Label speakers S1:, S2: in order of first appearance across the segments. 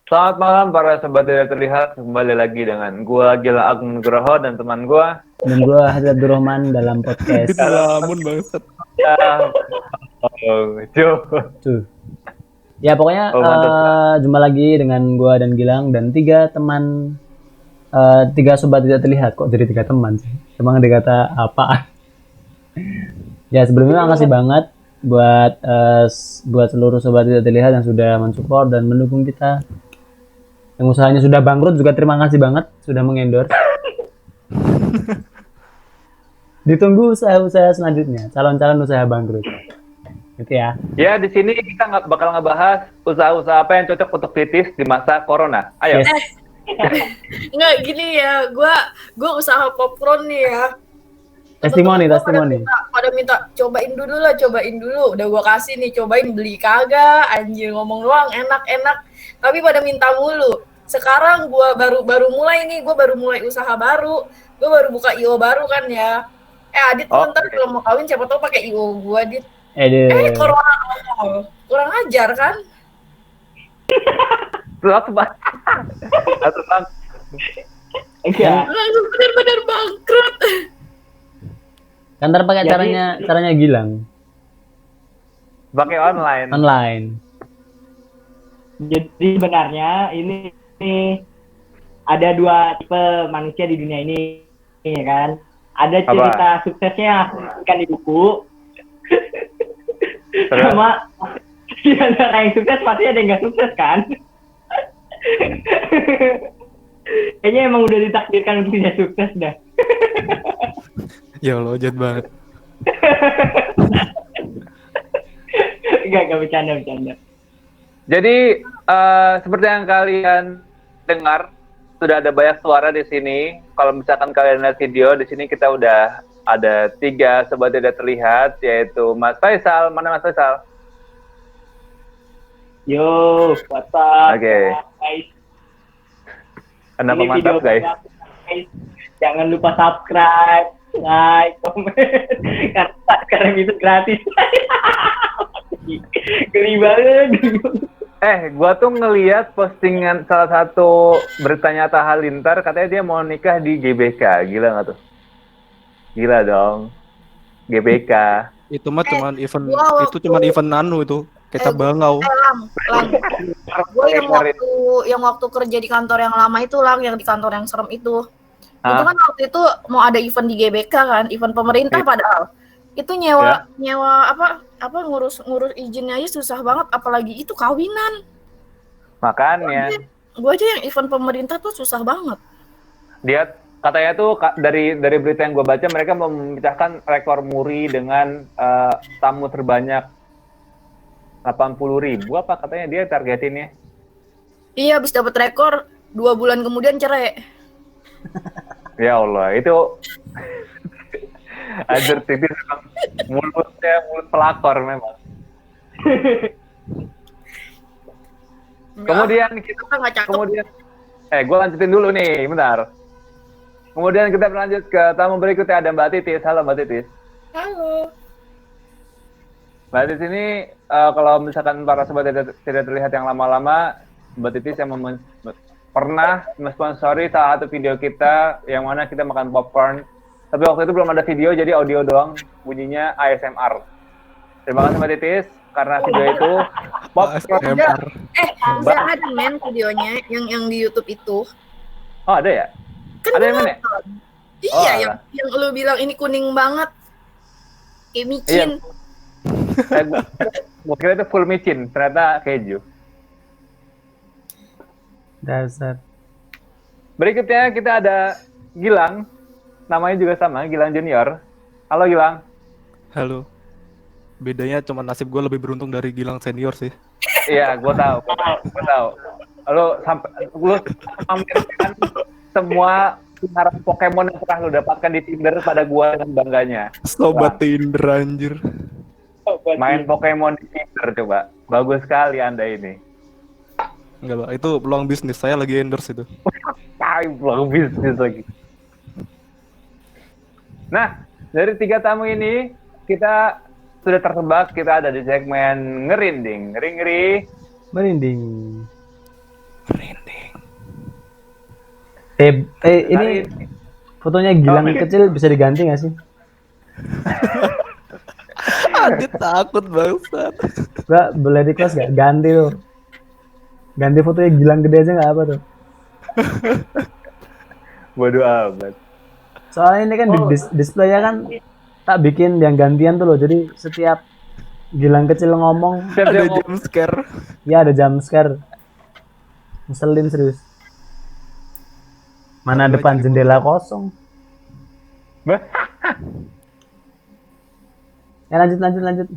S1: Selamat malam para sobat tidak terlihat, kembali lagi dengan gua Gila Agung Nugroho dan teman gua
S2: Dan gue Hazrat Abdurrahman dalam podcast
S3: Dit ngelamun bangsat.
S1: Jo.
S2: tuh. Ya pokoknya
S1: Oh mantap.
S2: jumpa lagi dengan gue dan Gilang dan tiga sobat tidak terlihat. Kok jadi tiga teman sih? Emang ada kata apa? Ya sebelumnya makasih banget buat seluruh sobat tidak terlihat yang sudah mensupport dan mendukung kita. Yang usahanya sudah bangkrut juga terima kasih banget sudah mengendorse. Ditunggu usaha-usaha selanjutnya, calon-calon usaha bangkrut. Gitu ya.
S1: Ya di sini kita nggak bakal ngebahas usaha-usaha apa yang cocok untuk titis di masa corona. Ayo.
S2: Yes.
S4: Nggak gini ya, gue usaha popcorn nih ya.
S2: Testimoni.
S4: Pada minta cobain dulu. Udah gue kasih nih, cobain, beli kagak, anjir ngomong doang enak. Tapi pada minta mulu. Sekarang gue baru mulai nih, gue baru mulai usaha baru. Gue baru buka IO baru kan ya. Adit tuh ntar kalau mau kawin siapa tahu pakai IO gue, Adit. Corona nongol. Kurang ajar kan?
S1: Langsung
S4: Langsung benar-benar bangkrut.
S2: Kan ntar pakai caranya Gilang
S1: pakai online.
S5: Jadi sebenarnya ini ada dua tipe manusia di dunia ini, ya kan? Ada cerita suksesnya kan di buku, sama di antara yang sukses pasti ada yang nggak sukses kan? Kayaknya emang udah ditakdirkan untuk tidak sukses dah.
S3: Ya Allah, jahat banget.
S5: Enggak bercanda.
S1: Jadi seperti yang kalian dengar, sudah ada banyak suara di sini. Kalau misalkan kalian lihat video di sini, kita udah ada 3 sobat tidak terlihat, yaitu Mas Faisal. Mana Mas Faisal?
S5: Yo, WhatsApp.
S1: Oke.
S5: Guys.
S1: Kenapa
S5: Ini
S1: mantap
S5: video
S1: guys?
S5: guys? Jangan lupa subscribe, like, komen. Karena sekarang itu gratis. Geli banget.
S1: Gua tuh ngelihat postingan salah satu berita nyata Halilintar, katanya dia mau nikah di GBK. Gila nggak tuh? Gila dong. GBK.
S3: Itu mah cuman event,
S4: wow,
S3: itu cuman event anu itu. Kita bangau.
S4: Lang. Gue yang waktu kerja di kantor yang lama itu, Lang, yang di kantor yang serem itu. Itu kan waktu itu mau ada event di GBK kan, event pemerintah padahal. Itu nyewa apa ngurus izinnya aja susah banget, apalagi itu kawinan.
S1: Makanya
S4: Gue aja yang event pemerintah tuh susah banget.
S1: dia katanya tuh dari berita yang gue baca, mereka memecahkan rekor muri dengan tamu terbanyak 80.000 apa katanya dia targetinnya.
S4: Iya, habis dapat rekor 2 bulan kemudian cerai.
S1: Ya Allah, itu Ajar tipis, mulutnya mulut pelakor memang. Kemudian gue lanjutin dulu nih, bentar. Kemudian kita berlanjut ke tamu berikutnya, ada Mbak Titis. Halo Mbak Titis.
S4: Halo.
S1: Mbak Titis ini kalau misalkan para sobat tidak terlihat yang lama-lama, Mbak Titis yang pernah mensponsori salah satu video kita yang mana kita makan popcorn. Tapi waktu itu belum ada video, jadi audio doang, bunyinya ASMR. Terima kasih Mbak Titis, karena video itu popcorn.
S4: Udah ada men videonya yang di YouTube itu.
S1: Oh ada ya?
S4: Kan
S1: ada yang mana?
S4: Iya, yang lu bilang ini kuning banget. Kayak micin.
S1: Iya. Gue kira itu full micin, ternyata keju.
S2: Dasar.
S1: Berikutnya kita ada Gilang, namanya juga sama, Gilang Junior. Halo Gilang.
S3: Halo. Bedanya cuma nasib gue lebih beruntung dari Gilang Senior sih.
S1: Iya, gue tahu. Lu pamerkan semua pindaran Pokemon yang pernah lu dapatkan di Tinder pada gua dengan bangganya.
S3: Sobat Tinder anjir.
S1: Main Pokemon di Tinder coba. Bagus sekali Anda ini.
S3: Enggak lah, itu peluang bisnis. Saya lagi endorse itu.
S1: Peluang bisnis lagi. Nah, dari 3 tamu ini kita sudah tertebak, kita ada di segmen ngerinding. Ngeri-ngeri.
S2: Merinding.
S3: Merinding.
S2: Ini fotonya Gilang kecil bisa diganti nggak sih?
S3: Adit takut bangsat.
S2: Gua boleh request gak? Ganti tuh. Ganti fotonya Gilang gede aja nggak apa tuh?
S1: Bodoh amat.
S2: Soalnya ini kan di displaynya kan tak bikin yang gantian tuh loh. Jadi setiap Gilang kecil ngomong,
S1: Siap
S3: Ada
S1: dia
S3: jump scare.
S2: ya ada jump scare. Ngeselin serius. Mana
S3: Tambah
S2: depan
S3: jadi
S2: jendela kosong. Ya lanjut.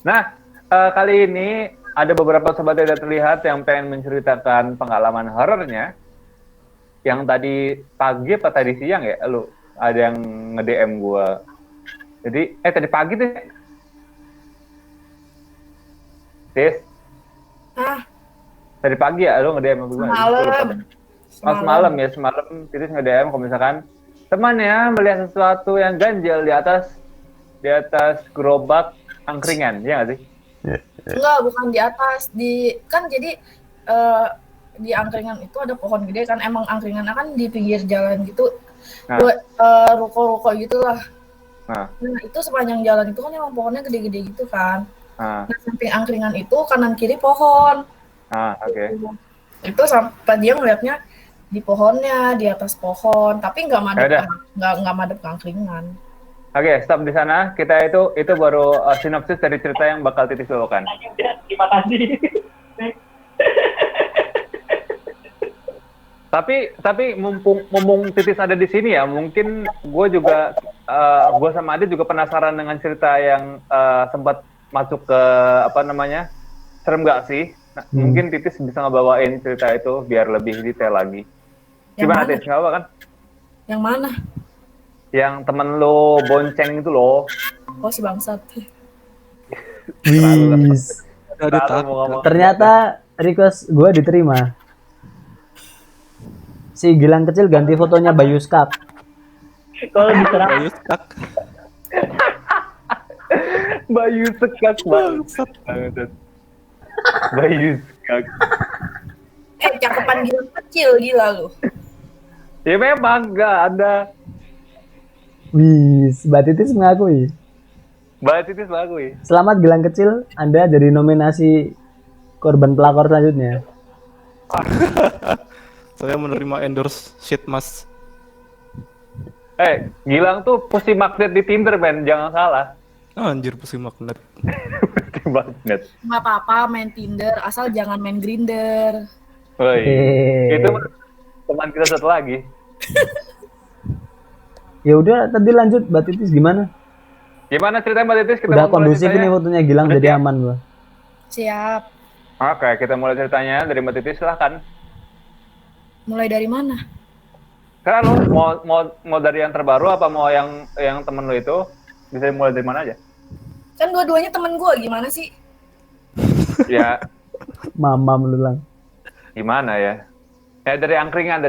S1: Nah, kali ini ada beberapa sobat tidak terlihat yang pengen menceritakan pengalaman horornya. Yang tadi pagi apa tadi siang ya, lu ada yang nge-DM gua. Jadi, tadi pagi tuh. Tis,
S4: Ah,
S1: tadi pagi ya lu nge-DM gua.
S4: malam.
S1: Oh, semalam Titis nge-DM kalau misalkan temannya melihat sesuatu yang ganjil di atas gerobak angkringan, ya nggak sih?
S4: Enggak, bukan di atas. Jadi di angkringan itu ada pohon gede kan. Emang angkringannya kan di pinggir jalan gitu.
S1: Nah.
S4: Buat ruko-ruko gitulah.
S1: Nah,
S4: Nah, itu sepanjang jalan itu kan emang pohonnya gede-gede gitu kan.
S1: nah,
S4: Nah, samping angkringan itu kanan kiri pohon.
S1: oke.
S4: Itu sampai dia ngeliatnya di pohonnya, di atas pohon, tapi nggak madep,
S1: Yaudah.
S4: nggak madep ke angkringan.
S1: Oke, stop di sana. Kita itu baru sinopsis dari cerita yang bakal Titis bawakan.
S5: Terima kasih.
S1: Tapi mumpung Titis ada di sini ya, mungkin gue sama Adit juga penasaran dengan cerita yang sempat masuk ke serem gak sih? Nah, mungkin Titis bisa ngebawain cerita itu biar lebih detail lagi.
S4: Yang
S1: Gimana
S4: mana?
S1: Titis? Nggak apa kan?
S4: Yang mana?
S1: Yang temen lo bonceng itu loh.
S4: Oh, si bangsat.
S2: Wis.
S3: Ada
S1: Terlalu
S3: takut.
S1: mau ngomong.
S2: Ternyata request gue diterima. Si Gilang kecil ganti fotonya Bayu Skak.
S5: Kalau diserang
S3: Bayu skak.
S1: Bayu sekak bangsat. Bayu sekak.
S4: Cakepan Gilang kecil, gila lu.
S1: Ya memang nggak ada.
S2: Wis, Mbak Titis mengakui.
S1: Mbak Titis mengakui.
S2: Selamat Gilang kecil, Anda jadi nominasi korban pelakor selanjutnya.
S3: Saya menerima endorse shit mas.
S1: Gilang tuh pussy magnet di Tinder, men. Jangan salah.
S3: Anjir pusing magnet.
S1: Pussy magnet.
S4: Nggak apa-apa main Tinder, asal jangan main Grindr.
S1: Woi.
S2: Hehehe.
S1: Itu teman kita satu lagi.
S2: Ya udah, tadi lanjut Mbak Titis gimana?
S1: Gimana ceritanya Mbak Titis? Kita
S2: Udah
S1: mau mulai
S2: kondusif
S1: ceritanya.
S2: ini fotonya Gilang
S1: Udah
S2: jadi
S1: siap?
S2: aman gua.
S4: Siap.
S1: Oke, kita mulai ceritanya dari Mbak Titis, silahkan.
S4: Mulai dari mana?
S1: Karena lo mau dari yang terbaru apa mau yang temen lo itu? Bisa mulai dari mana aja?
S4: Kan dua-duanya temen gue, gimana sih?
S1: Ya,
S2: Mamam lu lang.
S1: gimana ya? Dari angkringan.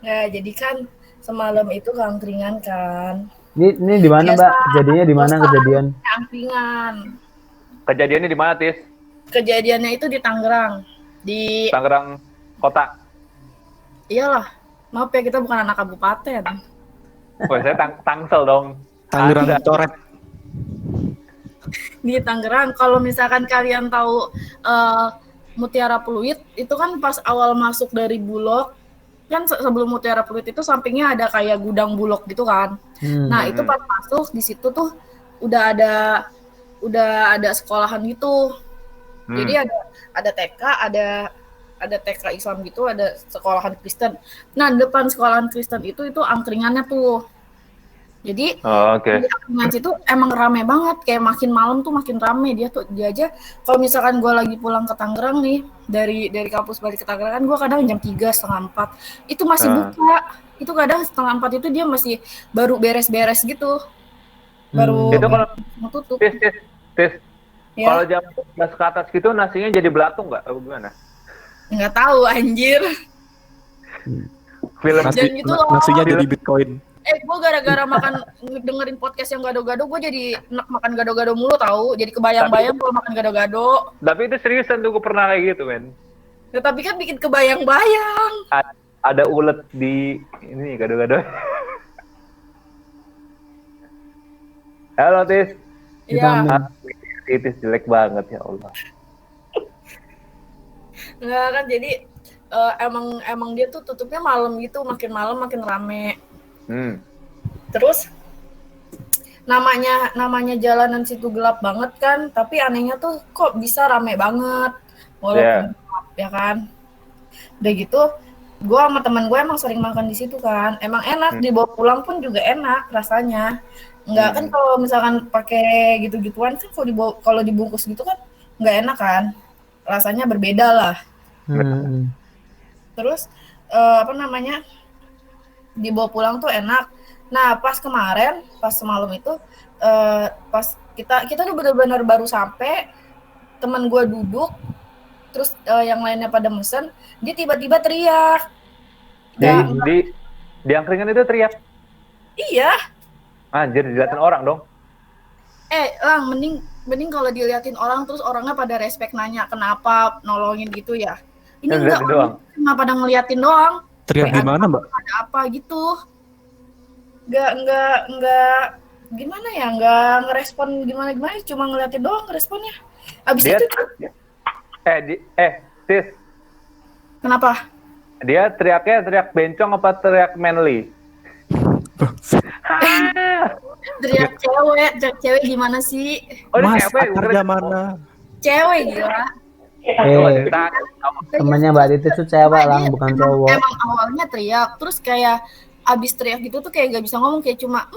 S4: Ya, jadi kan semalam itu ke angkringan kan.
S2: Ini di mana Mbak? Jadinya di mana
S4: Biasa.
S2: kejadian?
S4: Angkringan.
S1: Kejadiannya di mana, Tis?
S4: Kejadiannya itu di Tangerang. Di
S1: Tangerang kota.
S4: iyalah. Maaf ya, kita bukan anak kabupaten.
S1: Wah, saya Tangsel dong.
S3: Tangerang
S1: Anda.
S3: coret.
S4: Di Tangerang, kalau misalkan kalian tahu Mutiara Pluit, itu kan pas awal masuk dari Bulog, kan sebelum Mutiara Pluit itu sampingnya ada kayak gudang Bulog gitu kan. Nah, itu pas masuk di situ tuh udah ada sekolahan gitu. Jadi ada TK, ada TK Islam gitu, ada sekolahan Kristen. Nah, depan sekolahan Kristen itu angkringannya tuh. Jadi
S1: Oh, oke.
S4: di angkringan situ emang rame banget, kayak makin malam tuh makin rame. Dia aja kalau misalkan gue lagi pulang ke Tangerang nih, dari kampus balik ke Tangerang kan gue kadang jam 3, setengah 4 itu masih buka. Itu kadang setengah 4 itu dia masih baru beres-beres gitu, baru
S1: Itu kalau
S4: mau tutup.
S1: Tis,
S4: Ya,
S1: kalau jam 11 ke atas gitu nasinya jadi belatung nggak? Atau gimana?
S4: nggak tahu anjir.
S1: Film
S4: Jangan gitu loh.
S3: Nasinya jadi Bitcoin.
S4: Gue gara-gara makan dengerin podcast yang gado-gado, gue jadi enak makan gado-gado mulu tahu. Jadi kebayang-bayang gue makan gado-gado.
S1: tapi itu seriusan tuh gue pernah kayak gitu, men.
S4: Ya, tapi kan bikin kebayang-bayang.
S1: Ada ulet di ini gado-gado. Halo Tis.
S4: Iya.
S1: Tis jelek banget ya Allah.
S4: Enggak kan jadi emang dia tuh tutupnya malam gitu, makin malam makin rame. Terus namanya jalanan situ gelap banget kan, tapi anehnya tuh kok bisa rame banget walaupun gelap ya kan. Udah gitu gue sama teman gue emang sering makan di situ kan, emang enak, dibawa pulang pun juga enak rasanya. Enggak kan kalau misalkan pakai gitu-gituan kan, kalau dibungkus gitu kan nggak enak kan, rasanya berbeda lah. Terus dibawa pulang tuh enak. Nah pas kemarin, pas semalam itu, pas kita tuh benar-benar baru sampai, teman gue duduk, terus yang lainnya pada mesen, dia tiba-tiba teriak.
S1: Di angkringan itu teriak?
S4: Iya.
S1: Anjir, diliatin orang dong.
S4: Lang, mending kalau diliatin orang terus orangnya pada respect nanya kenapa nolongin gitu ya. Ini enggak, cuma pada ngeliatin doang.
S3: Teriak di mana, Mbak?
S4: Ada apa gitu. Enggak gimana ya, enggak ngerespon gimana, cuma ngeliatin doang responnya. Abis
S1: dia,
S4: itu
S1: Tis.
S4: Kenapa?
S1: Dia teriaknya teriak bencong apa teriak manly?
S4: teriak cewek gimana sih?
S3: Mas,
S1: cewek,
S3: akarnya mana?
S4: Cewek gila.
S2: Temannya Mbak Titis tuh cewek lah, bukan cowok.
S4: Emang awalnya teriak, terus kayak abis teriak gitu tuh kayak gak bisa ngomong, kayak cuma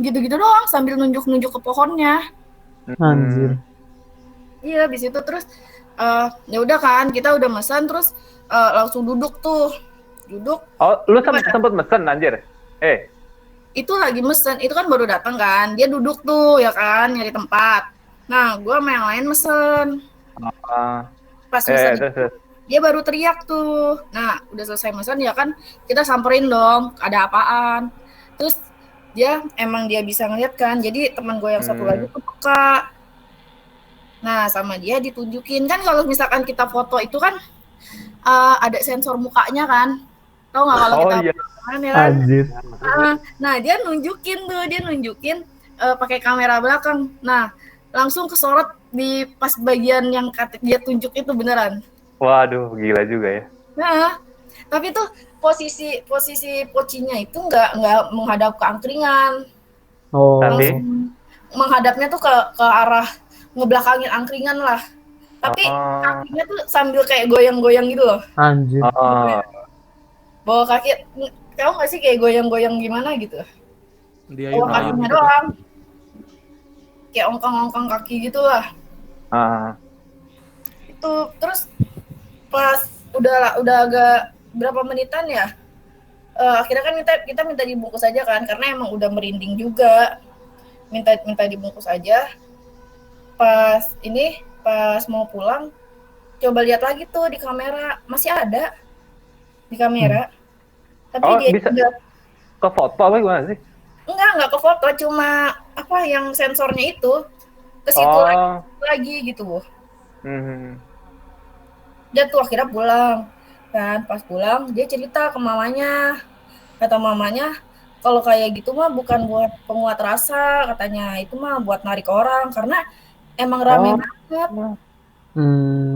S4: gitu-gitu doang sambil nunjuk-nunjuk ke pohonnya.
S2: Anjir.
S4: Iya, abis itu terus ya udah kan, kita udah mesen, terus langsung duduk.
S1: Oh, lu sempet mesen anjir?
S4: Itu lagi mesen, itu kan baru datang kan, dia duduk tuh ya kan, nyari tempat. Nah, gue sama yang lain mesen. Pas mesen dia baru teriak tuh. Nah, udah selesai mesen ya kan, kita samperin dong, ada apaan. Terus dia bisa ngeliat kan, jadi teman gue yang satu lagi tuh peka. Nah, sama dia ditunjukin kan, kalau misalkan kita foto itu kan ada sensor mukanya kan, tau nggak kalau kita
S1: iya.
S4: kan ya kan?
S2: Anjir.
S4: Nah, dia nunjukin pakai kamera belakang. Nah, langsung kesorot di pas bagian yang dia tunjuk itu beneran.
S1: Waduh, gila juga ya.
S4: Nah, tapi tuh posisi pocinya itu nggak menghadap ke angkringan.
S2: Oh.
S1: Tapi
S4: menghadapnya tuh ke arah ngebelakangin angkringan lah. Tapi kakinya tuh sambil kayak goyang-goyang gitu loh.
S2: Anjir.
S4: Bawa kaki, tahu nggak sih kayak goyang-goyang gimana gitu?
S3: Dia
S4: Bawa kakinya doang. Kayak ongkang-ongkang kaki gitu lah. Itu terus pas udah agak berapa menitan ya, akhirnya kan kita minta dibungkus aja kan, karena emang udah merinding juga, minta dibungkus aja. Pas mau pulang, coba lihat lagi tuh di kamera, masih ada di kamera. Tapi dia
S1: bisa
S4: juga
S1: ke foto apa gimana sih?
S4: Enggak ke foto, cuma yang sensornya itu ke situ lagi gitu. Dia tuh akhirnya pulang kan, pas pulang dia cerita ke mamanya, kata mamanya kalau kayak gitu mah bukan buat penguat rasa, katanya itu mah buat narik orang, karena emang rame banget.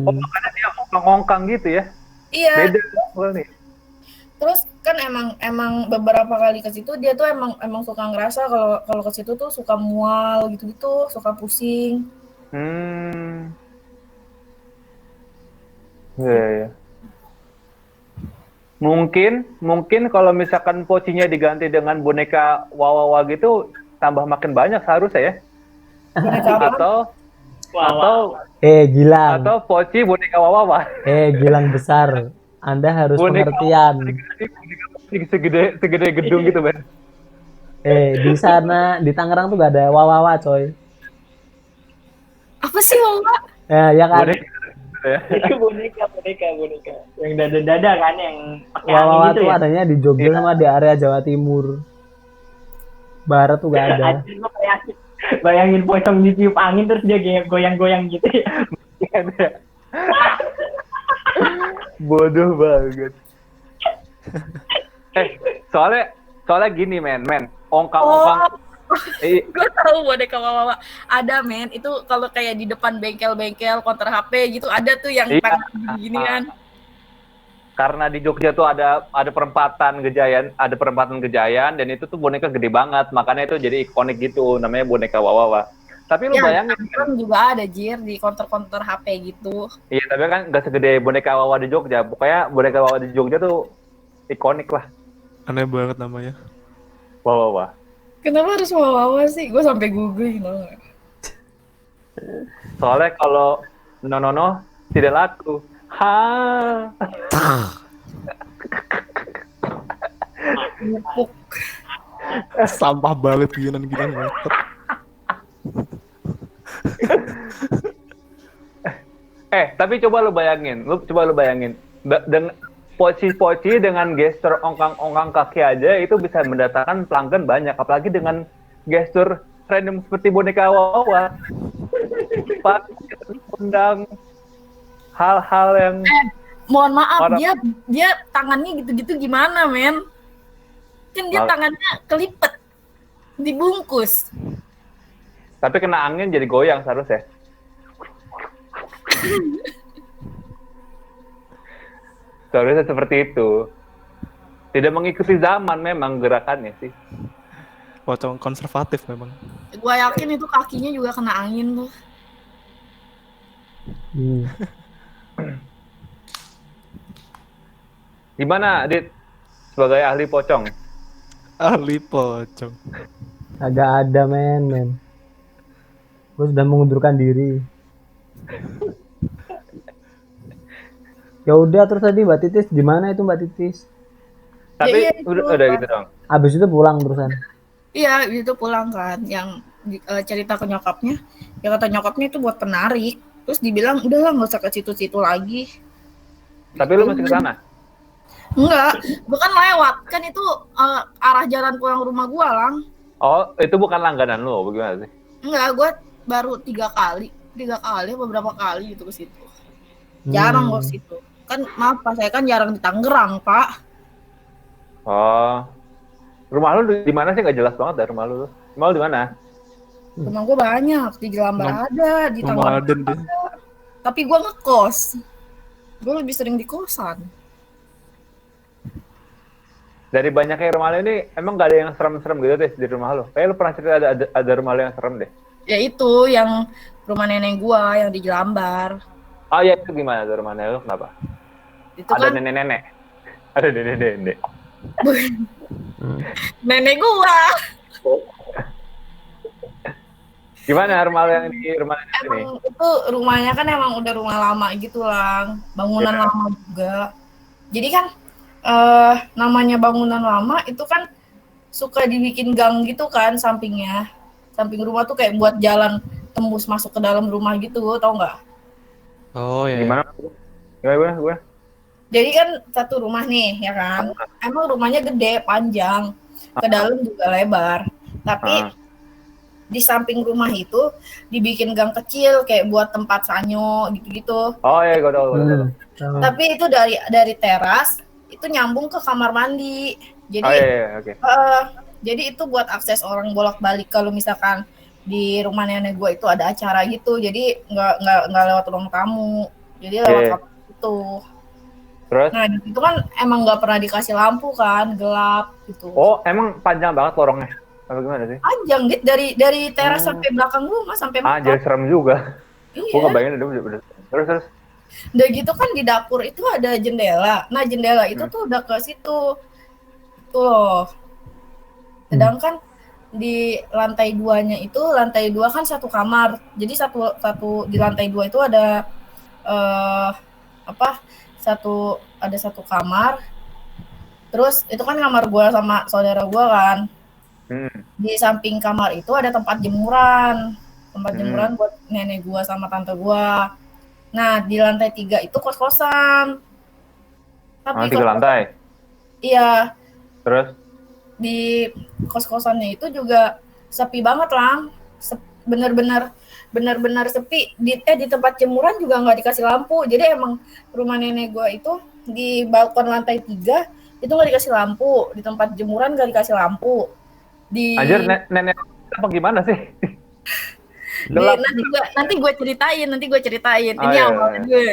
S1: Makanya dia ongkang gitu ya?
S4: Iya.
S1: Beda nih.
S4: Terus kan emang beberapa kali ke situ dia tuh emang suka ngerasa kalau ke situ tuh suka mual gitu, suka pusing.
S1: Iya. Mungkin kalau misalkan pocinya diganti dengan boneka wawawa gitu, tambah makin banyak seharusnya ya. Atau
S2: Gilang.
S1: Atau poci boneka wawawa.
S2: Gilang besar. Anda harus pengertian.
S1: Segede gedung gitu, Ben.
S2: Di sana di Tangerang tuh gak ada wawawa, coy.
S4: Apa sih wawawa?
S2: Ya kan.
S1: ya.
S5: Itu boneka yang dada kan yang pakai angin
S2: Wawawa
S5: itu
S2: tuh
S5: ya.
S2: adanya di Jogja sama di area Jawa Timur. Barat tuh gak ada.
S5: Anjir, gua bayangin pocong ditiup angin terus dia goyang-goyang gitu ya.
S1: Bodoh banget. Soalnya gini men, ongkang-ongkang.
S4: Gue tahu boneka wawa. Ada men, itu kalau kayak di depan bengkel-bengkel counter HP gitu ada tuh yang
S1: Iya.
S4: tangan gini kan.
S1: Karena di Jogja tuh ada perempatan Gejayan dan itu tuh boneka gede banget, makanya itu jadi ikonik gitu, namanya boneka wawa. Tapi lu
S4: Ya,
S1: bayangin,
S4: Tangerang juga ada Jir di counter-counter HP gitu.
S1: iya tapi kan nggak segede boneka wawa di Jogja. Pokoknya boneka wawa di Jogja tuh ikonik lah.
S3: Aneh banget namanya.
S1: Wawa.
S4: Kenapa harus wawa sih? Gue sampai googling tau nggak?
S1: Soalnya kalau no tidak laku. Ha.
S4: Ngupuk.
S3: Sampah banget ginian banget.
S1: Tapi coba lu bayangin. Dengan poci-poci dengan gestur ongkang-ongkang kaki aja itu bisa mendatangkan pelanggan banyak, apalagi dengan gestur random seperti boneka wawa. Pak, undang hal-hal yang
S4: Mohon maaf,
S1: Orang-
S4: dia tangannya gitu-gitu gimana, men? Kan dia
S1: Mal-
S4: tangannya kelipet, dibungkus.
S1: tapi kena angin jadi goyang seharusnya. Seharusnya seperti itu. Tidak mengikuti zaman memang gerakannya sih.
S3: Pocong konservatif memang.
S4: Gue yakin itu kakinya juga kena angin tuh.
S1: Gimana, Dit? Sebagai ahli pocong.
S3: Ahli pocong.
S2: Agak ada men. Gue sudah mengundurkan diri. Ya udah, terus tadi Mbak Titis gimana itu Mbak Titis?
S1: Tapi
S4: iya, itu
S1: udah
S4: apa?
S1: gitu dong.
S2: Abis itu pulang terusan.
S4: Iya, itu pulang kan, yang cerita ke nyokapnya. Ya kata nyokapnya itu buat penarik. Terus dibilang udahlah nggak usah ke situ-situ lagi.
S1: Tapi lu masih ke sana?
S4: Enggak, bukan lewat. Kan itu arah jalan pulang rumah gua, Lang.
S1: Oh, itu bukan langganan lu, bagaimana sih?
S4: Enggak, gua baru 3 kali beberapa kali gitu ke situ. Jarang gua ke situ. Kan maaf Pak, saya kan jarang di Tangerang, Pak.
S1: Oh. Rumah lu di mana sih? Nggak jelas banget dah rumah lu. Rumah lu di mana?
S4: Rumah gua banyak, di Jelambar ada, di Tangerang
S3: Nomaden deh.
S4: ada. Tapi gua ngekos. Gua lebih sering di kosan.
S1: Dari banyaknya rumah lu ini, emang nggak ada yang serem-serem gitu deh di rumah lu? Kayak lu pernah cerita ada rumah lu yang serem deh.
S4: Ya itu yang rumah nenek gua yang di Jelambar.
S1: Oh ya, itu gimana tuh rumah nenek lu? Kenapa?
S4: Itu
S1: Ada
S4: kan
S1: nenek-nenek. Ada nenek-nenek.
S4: nenek gua.
S1: Gimana rumah lu yang di rumah nenek ini?
S4: Emang itu rumahnya kan emang udah rumah lama gitu lah, bangunan
S1: Iya.
S4: lama juga. Jadi kan namanya bangunan lama itu kan suka dibikin gang gitu kan sampingnya. Samping rumah tuh kayak buat jalan tembus masuk ke dalam rumah gitu, tau nggak?
S3: Oh ya.
S1: Gimana? Gimana?
S4: Jadi kan satu rumah nih, ya kan? Emang rumahnya gede, panjang, ke dalam juga lebar. Tapi di samping rumah itu dibikin gang kecil kayak buat tempat sanyo gitu-gitu.
S1: Oh ya, gue tahu.
S2: Tahu.
S4: Tapi itu dari teras itu nyambung ke kamar mandi. Jadi
S1: Oh iya, oke.
S4: jadi itu buat akses orang bolak-balik kalau misalkan di rumah nenek gue itu ada acara gitu. Jadi nggak lewat ruang tamu. Jadi lewat
S1: Iya.
S4: kamar itu.
S1: Terus?
S4: Nah, itu kan emang nggak pernah dikasih lampu kan, gelap gitu.
S1: Oh, emang panjang banget lorongnya? Apa gimana sih?
S4: Panjang gitu dari teras sampai belakang rumah sampai
S1: Ah,
S4: makam.
S1: jadi serem juga. Gue
S4: Iya.
S1: nggak bayangin udah. Terus.
S4: Udah gitu kan di dapur itu ada jendela. Nah, jendela itu tuh udah ke situ. Tuh loh. Sedangkan di lantai 2-nya itu, lantai 2 kan satu kamar. Jadi satu di lantai 2 itu ada ada satu kamar. Terus itu kan kamar gua sama saudara gua kan. Di samping kamar itu ada tempat jemuran. Tempat jemuran buat nenek gua sama tante gua. Nah, di lantai 3 itu kos-kosan. Tapi
S1: 3 lantai.
S4: Iya,
S1: Terus?
S4: di kos-kosannya itu juga sepi banget lah. Bener-bener sepi. Di tempat jemuran juga nggak dikasih lampu. Jadi emang rumah nenek gue itu di balkon lantai 3 itu nggak dikasih lampu. Di tempat jemuran nggak dikasih lampu.
S1: Anjir, nenek apa gimana sih? Gelap.
S4: Nanti gue ceritain.
S1: Oh,
S4: Ini
S1: iya,
S4: awalnya
S1: iya.
S4: gue.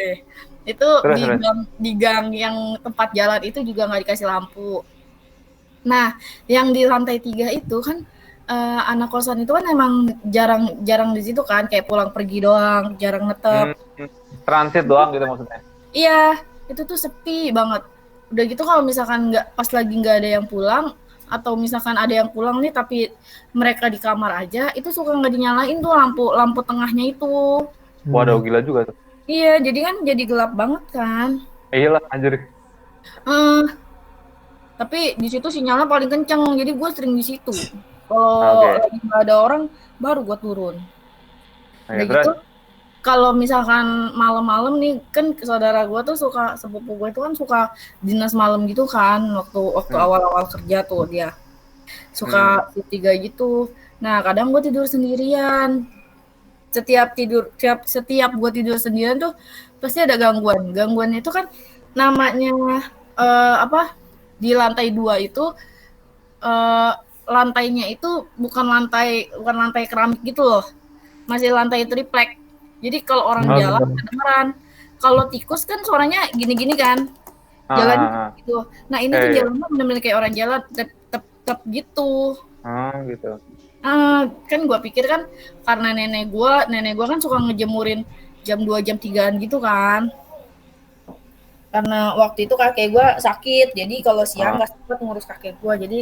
S4: Itu
S1: Terus.
S4: di gang yang tempat jalan itu juga nggak dikasih lampu. Nah, yang di lantai 3 itu kan anak kosan itu kan emang jarang di situ kan, kayak pulang pergi doang, jarang ngetep.
S1: Transit doang gitu maksudnya.
S4: Iya, itu tuh sepi banget. Udah gitu kalau misalkan pas lagi nggak ada yang pulang, atau misalkan ada yang pulang nih tapi mereka di kamar aja, itu suka nggak dinyalain tuh lampu tengahnya itu.
S1: Waduh, gila juga tuh.
S4: Iya, jadi kan jadi gelap banget kan.
S1: Iya lah, anjir.
S4: Tapi di situ sinyalnya paling kenceng, jadi gue sering di situ. Kalau lagi nggak ada orang, baru gue turun. Udah gitu, kalau misalkan malam-malam nih, kan saudara gue tuh sepupu gue itu kan suka dinas malam gitu kan, waktu awal-awal kerja tuh dia suka shift 3 gitu. Nah, kadang gue tidur sendirian. Setiap gue tidur sendirian tuh pasti ada gangguan. Gangguan itu kan namanya di lantai 2 itu lantainya itu bukan lantai keramik gitu loh. Masih lantai triplek. Jadi kalau orang jalan kedengeran. Kalau tikus kan suaranya gini-gini kan. Jalan gitu. Nah, ini tuh jalannya benar-benar kayak orang jalan tep gitu.
S1: Gitu.
S4: Kan gue pikir kan karena nenek gue kan suka ngejemurin jam 2 jam 3-an gitu kan. Karena waktu itu kakek gue sakit, jadi kalau siang nggak sempet ngurus kakek gue, jadi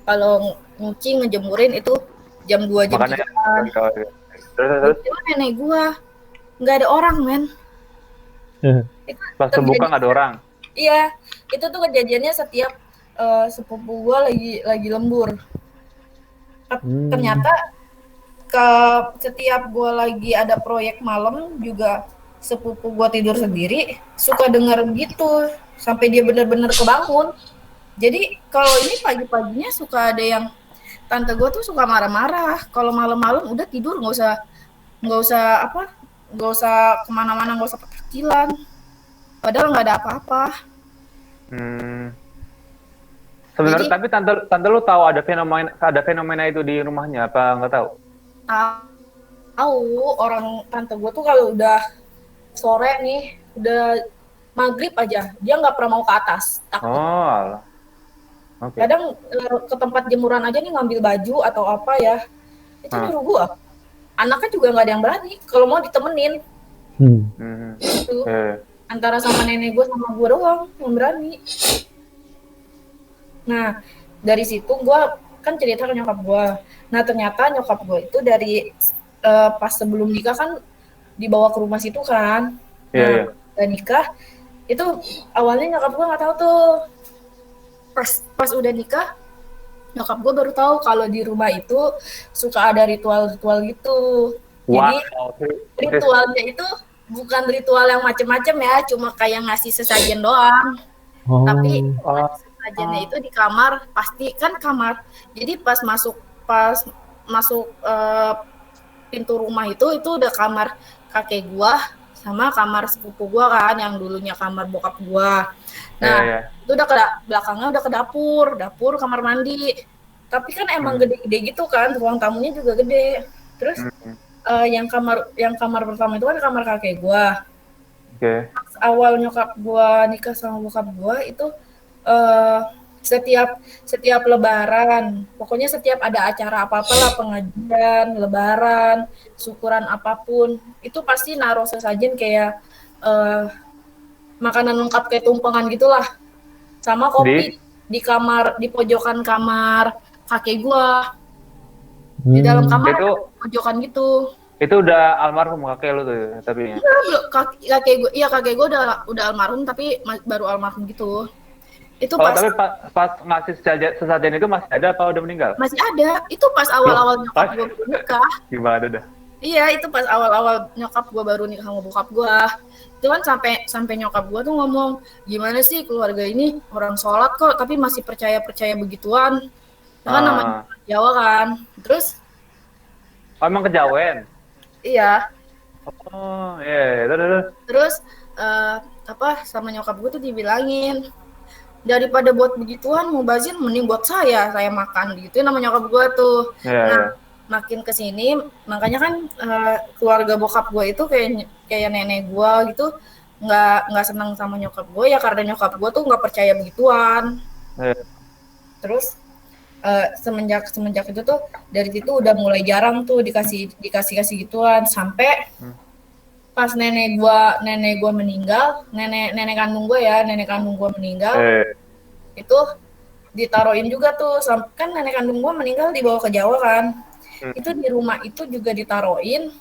S4: kalau nyuci ngejemurin itu jam 2 jam 3-an. Terus nenek gue nggak ada orang, men.
S1: Pas terbuka nggak ada orang.
S4: Iya, itu tuh kejadiannya setiap sepupu gue lagi lembur. Ternyata setiap gue lagi ada proyek malam juga sepupu gue tidur sendiri suka denger gitu sampai dia bener-bener kebangun. Jadi kalau ini pagi-paginya suka ada yang tante gue tuh suka marah-marah kalau malam-malam udah tidur nggak usah kemana-mana, nggak usah petakilan, padahal nggak ada apa-apa.
S1: Sebenarnya tapi tante lu tahu ada fenomena itu di rumahnya apa nggak tahu?
S4: Tahu, orang tante gue tuh kalau udah sore nih, udah maghrib aja, dia nggak pernah mau ke atas, takut.
S1: Oh, alah. Okay.
S4: Kadang ke tempat jemuran aja nih ngambil baju atau apa ya, itu nyuruh gue. Anaknya juga nggak ada yang berani, kalau mau ditemenin. Gitu. Antara sama nenek gue sama gue doang yang berani. Nah, dari situ gue kan cerita ke nyokap gue. Nah, ternyata nyokap gue itu dari pas sebelum nikah kan dibawa ke rumah situ kan. Udah nikah, itu awalnya nyokap gue nggak tahu tuh. Pas udah nikah, nyokap gue baru tahu kalau di rumah itu suka ada ritual-ritual gitu. Jadi ritualnya itu bukan ritual yang macem-macem ya, cuma kayak ngasih sesajen doang. Tapi sesajennya itu di kamar, pasti kan kamar. Jadi pas masuk pintu rumah itu udah kamar kakek gua sama kamar sepupu gua kan, yang dulunya kamar bokap gua. Nah, itu udah belakangnya udah ke dapur kamar mandi. Tapi kan emang gede-gede gitu kan, ruang tamunya juga gede. Terus yang kamar pertama itu kan kamar kakek gua. Pas awal nyokap gua nikah sama bokap gua itu setiap lebaran, pokoknya setiap ada acara apa-apa lah, pengajian, lebaran, syukuran apapun, itu pasti naruh sesajen kayak makanan lengkap kayak tumpengan gitulah, sama kopi di kamar, di pojokan kamar kakek gua. Di dalam kamar itu pojokan gitu.
S1: Itu udah almarhum kakek lu tuh, tapi ya.
S4: Kakek gua udah almarhum, tapi baru almarhum gitu. Itu
S1: tapi pas ngasih sesajen itu masih ada apa udah meninggal?
S4: Masih ada. Itu pas awal-awal nyokap gue nikah.
S1: Gimana dah?
S4: Iya, itu pas awal-awal nyokap gue baru nikah sama bokap gue. Itu kan sampai nyokap gue tuh ngomong, gimana sih keluarga ini orang sholat kok, tapi masih percaya begituan. Itu kan namanya Jawa kan. Terus,
S1: emang kejawen?
S4: iya.
S1: Oh, iya, terus.
S4: Terus, sama nyokap gue tuh dibilangin, daripada buat begituan, mau bazir, mending buat saya makan. Gitu nama nyokap gue tuh. Nah, makin kesini, makanya kan keluarga bokap gue itu kayak nenek gue gitu, nggak senang sama nyokap gue ya karena nyokap gue tuh nggak percaya begituan. Terus semenjak itu tuh dari situ udah mulai jarang tuh dikasih gituan sampai pas nenek gue meninggal, nenek kandung gue meninggal, itu ditaruhin juga tuh, kan nenek kandung gue meninggal dibawa ke Jawa kan. Itu di rumah itu juga ditaruhin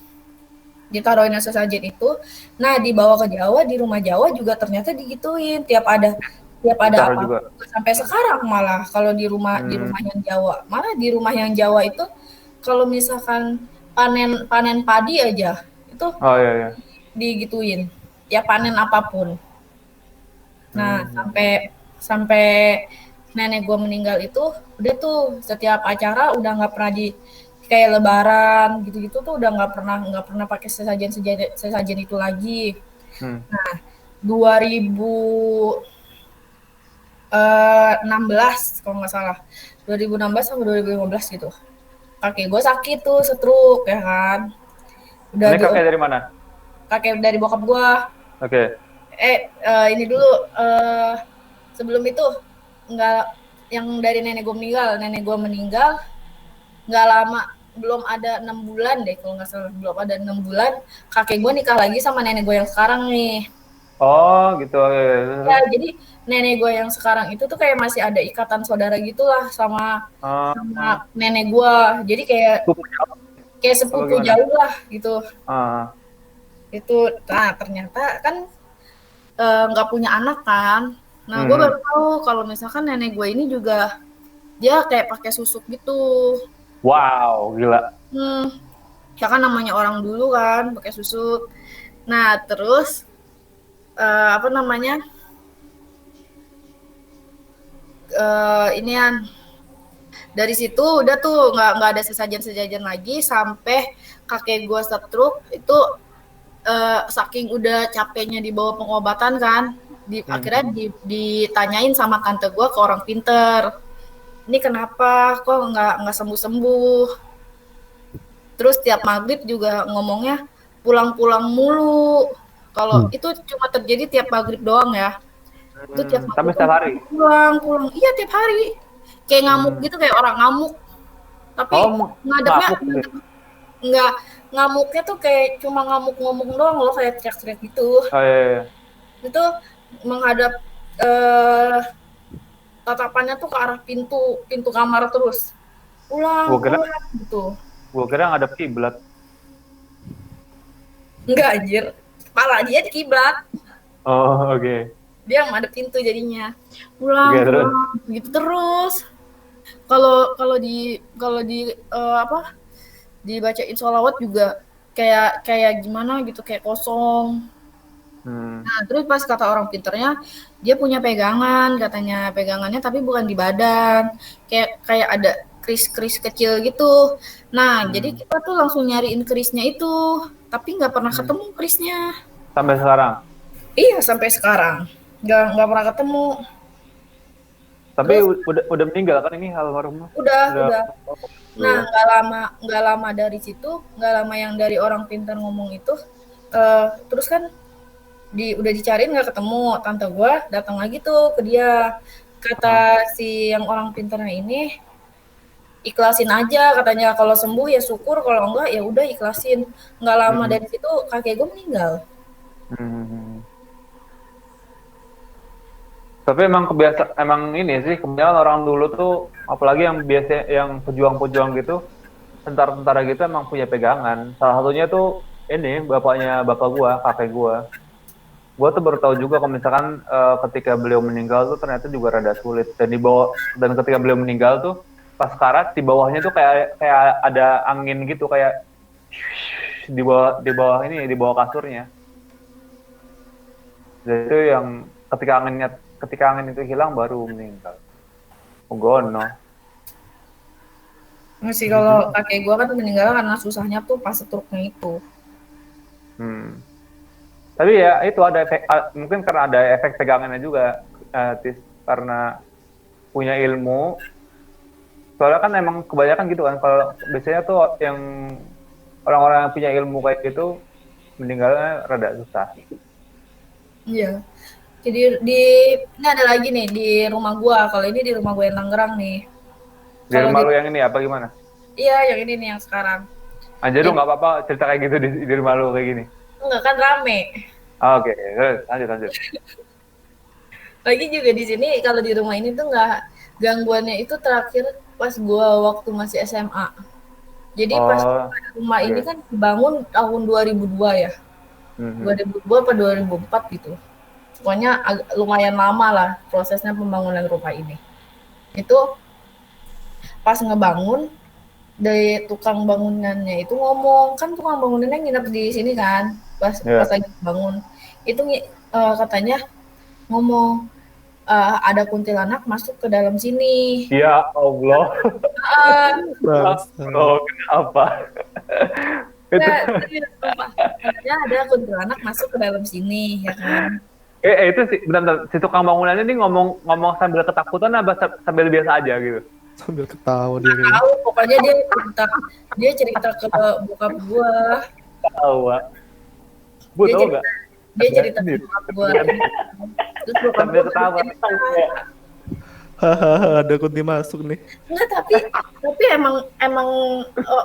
S4: sesajen itu. Nah, dibawa ke Jawa, di rumah Jawa juga ternyata digituin tiap ada apa juga. Sampai sekarang malah kalau di rumah yang Jawa. Malah di rumah yang Jawa itu kalau misalkan panen padi aja itu digituin. Ya panen apapun. Nah, sampai nenek gue meninggal itu udah tuh setiap acara udah nggak pernah kayak lebaran gitu-gitu tuh udah nggak pernah pakai sesajen itu lagi. Nah, 2016 kalau nggak salah, 2016 sampai 2015 gitu, kakek gue sakit tuh stroke ya kan.
S1: Ini kakek dari mana?
S4: Kakek dari bokap gue.
S1: Oke.
S4: Ini dulu sebelum itu nggak, yang dari nenek gue meninggal nggak lama, belum ada 6 bulan deh kalau nggak salah, belum ada 6 bulan kakek gue nikah lagi sama nenek gue yang sekarang nih.
S1: Oh gitu.
S4: Ya, jadi nenek gue yang sekarang itu tuh kayak masih ada ikatan saudara gitulah sama nenek gue, jadi kayak sepupu jauh lah gitu. Itu, nah ternyata kan nggak punya anak kan. Nah, gue baru tahu kalau misalkan nenek gue ini juga dia kayak pakai susuk gitu.
S1: Wow, gila.
S4: Ya kan namanya orang dulu kan pakai susuk. Nah, terus inian dari situ udah tuh nggak ada sesajen lagi sampai kakek gue stroke itu. Saking udah capeknya dibawa pengobatan kan, akhirnya ditanyain sama tante gue ke orang pinter, ini kenapa kok nggak sembuh. Terus tiap maghrib juga ngomongnya pulang mulu. Kalau itu cuma terjadi tiap maghrib doang ya. Itu tiap maghrib
S1: tapi setiap hari
S4: pulang. Iya, tiap hari kayak ngamuk gitu, kayak orang ngamuk, tapi ngadepnya nggak, ngamuknya tuh kayak cuma ngamuk ngomong doang loh, kayak teriak-teriak gitu.
S1: Iya.
S4: Itu menghadap tatapannya tuh ke arah pintu kamar terus. Pulang gitu.
S1: Gua kira ngadep kiblat.
S4: Enggak, anjir. Kepala dia di kiblat.
S1: Oh, oke.
S4: Dia ngadep pintu jadinya. Pulang gitu terus. Kalau di dibacain sholawat juga kayak gimana gitu, kayak kosong. Nah, terus pas kata orang pinternya, dia punya pegangan, katanya pegangannya tapi bukan di badan, kayak ada kris kecil gitu. Nah, jadi kita tuh langsung nyariin krisnya itu, tapi nggak pernah ketemu krisnya.
S1: Sampai sekarang?
S4: Iya, sampai sekarang nggak pernah ketemu.
S1: Tapi terus, udah meninggal kan ini almarhum?
S4: Udah. Nah, nggak lama dari situ, nggak lama yang dari orang pintar ngomong itu, terus kan udah dicariin nggak ketemu. Tante gue datang lagi tuh ke dia, kata si yang orang pintarnya ini, ikhlasin aja katanya, kalau sembuh ya syukur, kalau enggak ya udah ikhlasin. Nggak lama dari situ kakek gue meninggal.
S1: Tapi emang ini sih kebanyakan orang dulu tuh, apalagi yang biasa yang pejuang-pejuang gitu, tentara-tentara gitu emang punya pegangan. Salah satunya tuh ini bapaknya bapak gua, kakek gua. Gua tuh baru tahu juga kalau misalkan ketika beliau meninggal tuh ternyata juga rada sulit, dan ketika beliau meninggal tuh pas karat di bawahnya tuh kayak ada angin gitu, kayak di bawah kasurnya. Jadi itu yang ketika angin itu hilang baru meninggal. Gono.
S4: Masih kalau kakek gue kan meninggal karena susahnya tuh pas stroke-nya itu.
S1: Tapi ya itu ada efek, mungkin karena ada efek pegangannya juga, Tis, karena punya ilmu. Soalnya kan emang kebanyakan gitu kan, kalau biasanya tuh yang orang-orang yang punya ilmu kayak gitu meninggalnya rada susah.
S4: Iya. Jadi ini ada lagi nih di rumah gua. Kalau ini di rumah gua yang Tangerang nih.
S1: Di rumah lu yang ini apa gimana?
S4: Iya, yang ini nih yang sekarang.
S1: Anjir lu nggak apa-apa cerita kayak gitu di rumah lu kayak gini.
S4: Enggak kan rame.
S1: Oke, lanjut.
S4: Lagi juga di sini kalau di rumah ini tuh nggak, gangguannya itu terakhir pas gua waktu masih SMA. Jadi pas rumah ini kan dibangun tahun 2002 ya. 2002 atau 2004 gitu. Pokoknya lumayan lama lah prosesnya pembangunan rumah ini. Itu pas ngebangun, dari tukang bangunannya itu ngomong, kan tukang bangunannya nginep di sini kan, pas lagi bangun. Itu katanya ngomong, ada kuntilanak masuk ke dalam sini.
S1: Ya Allah. Oh, kenapa?
S4: Katanya ada kuntilanak masuk ke dalam sini, ya kan?
S1: Itu sih, bentar, si tukang bangunannya ini ngomong sambil ketakutan apa sambil biasa aja gitu?
S3: Sambil ketawa dia kayaknya.
S4: Tahu, pokoknya dia cerita ke bokap gua.
S1: Tahu, Pak. Bu tahu nggak?
S4: Dia cerita ke bokap gua. Terus bokap
S1: sambil
S4: gua
S1: ketawa.
S3: Hahaha, ada kunti masuk nih.
S4: Enggak, tapi emang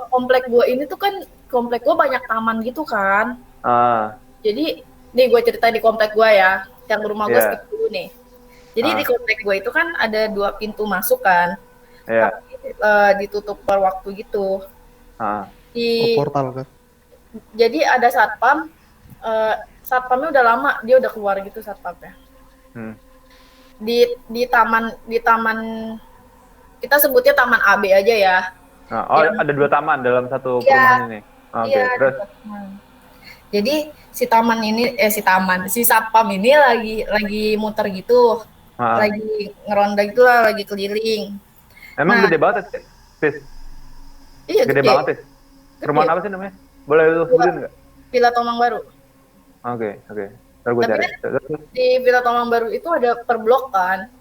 S4: komplek gua ini tuh kan komplek gua banyak taman gitu kan. Jadi nih gue cerita di komplek gue ya, yang rumah gue skip dulu nih. Jadi di komplek gue itu kan ada 2 pintu masuk kan, tapi ditutup per waktu gitu.
S3: Portal kan?
S4: Jadi ada satpam, satpamnya udah lama, dia udah keluar gitu satpamnya. Di taman kita sebutnya taman AB aja ya.
S1: Ada 2 taman dalam satu perumahan ini. Oke, terus.
S4: Jadi si satpam ini lagi muter gitu, lagi ngeronda gitu lah, lagi keliling.
S1: Emang gede banget, Tis?
S4: Iya,
S1: gede banget, Tis. Perumahan apa sih namanya? Boleh lu sebutin nggak?
S4: Villa Tomang Baru.
S1: Oke. Ntar gue cari.
S4: Di Villa Tomang Baru itu ada per blok kan.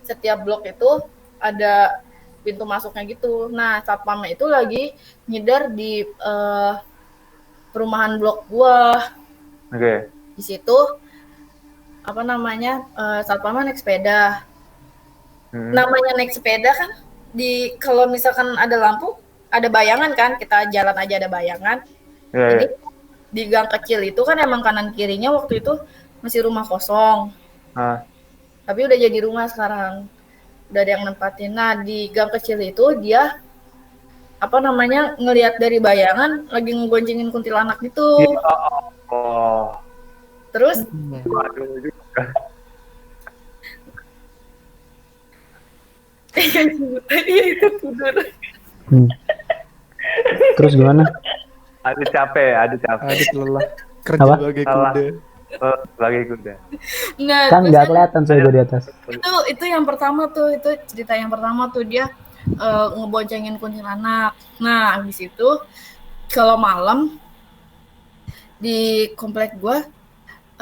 S4: Setiap blok itu ada pintu masuknya gitu. Nah, satpamnya itu lagi nyidar di perumahan blok gua. Di situ apa namanya, satpamnya naik sepeda. Namanya naik sepeda kan, kalau misalkan ada lampu, ada bayangan kan, kita jalan aja ada bayangan. Jadi di gang kecil itu kan emang kanan kirinya waktu itu masih rumah kosong. Tapi udah jadi rumah sekarang. Udah ada yang nempatin. Nah, di gang kecil itu dia apa namanya, ngelihat dari bayangan lagi ngegoncengin kuntilanak gitu. Terus itu tidur.
S2: Terus gimana?
S1: Ada capek.
S3: Adit lelah kerja
S2: Apa?
S3: sebagai kuda.
S1: Sebagai kuda.
S2: Kan nggak kelihatan saya gue di atas.
S4: Itu yang pertama tuh, itu cerita yang pertama tuh, dia ngeboncengin kuntilanak. Nah, habis itu kalau malam di komplek gua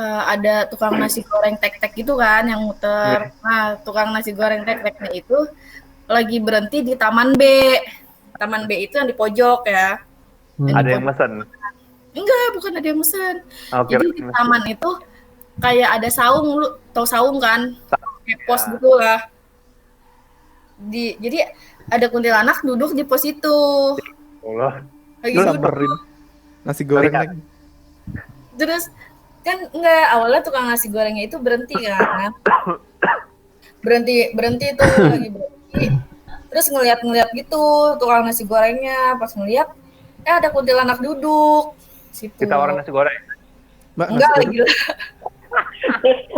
S4: ada tukang nasi goreng tek-tek gitu kan yang muter. Nah, tukang nasi goreng tek-teknya itu lagi berhenti di Taman B. Taman B itu yang di pojok ya.
S1: Ada yang mesen?
S4: Enggak, bukan ada yang mesen. Jadi di taman itu kayak ada saung, lu tau saung kan? Kayak pos gitu lah. Jadi ada kuntilanak duduk di pos itu.
S1: Allah.
S4: Lagi
S3: Lu
S4: duduk.
S3: samperin nasi gorengnya.
S4: Terus kan enggak, awalnya tukang nasi gorengnya itu berhenti kan. berhenti tuh lagi berhenti. Terus ngeliat gitu tukang nasi gorengnya, pas ngeliat ada kuntilanak duduk situ.
S1: Ditawarin nasi goreng.
S3: Mbak,
S4: Enggak lagi.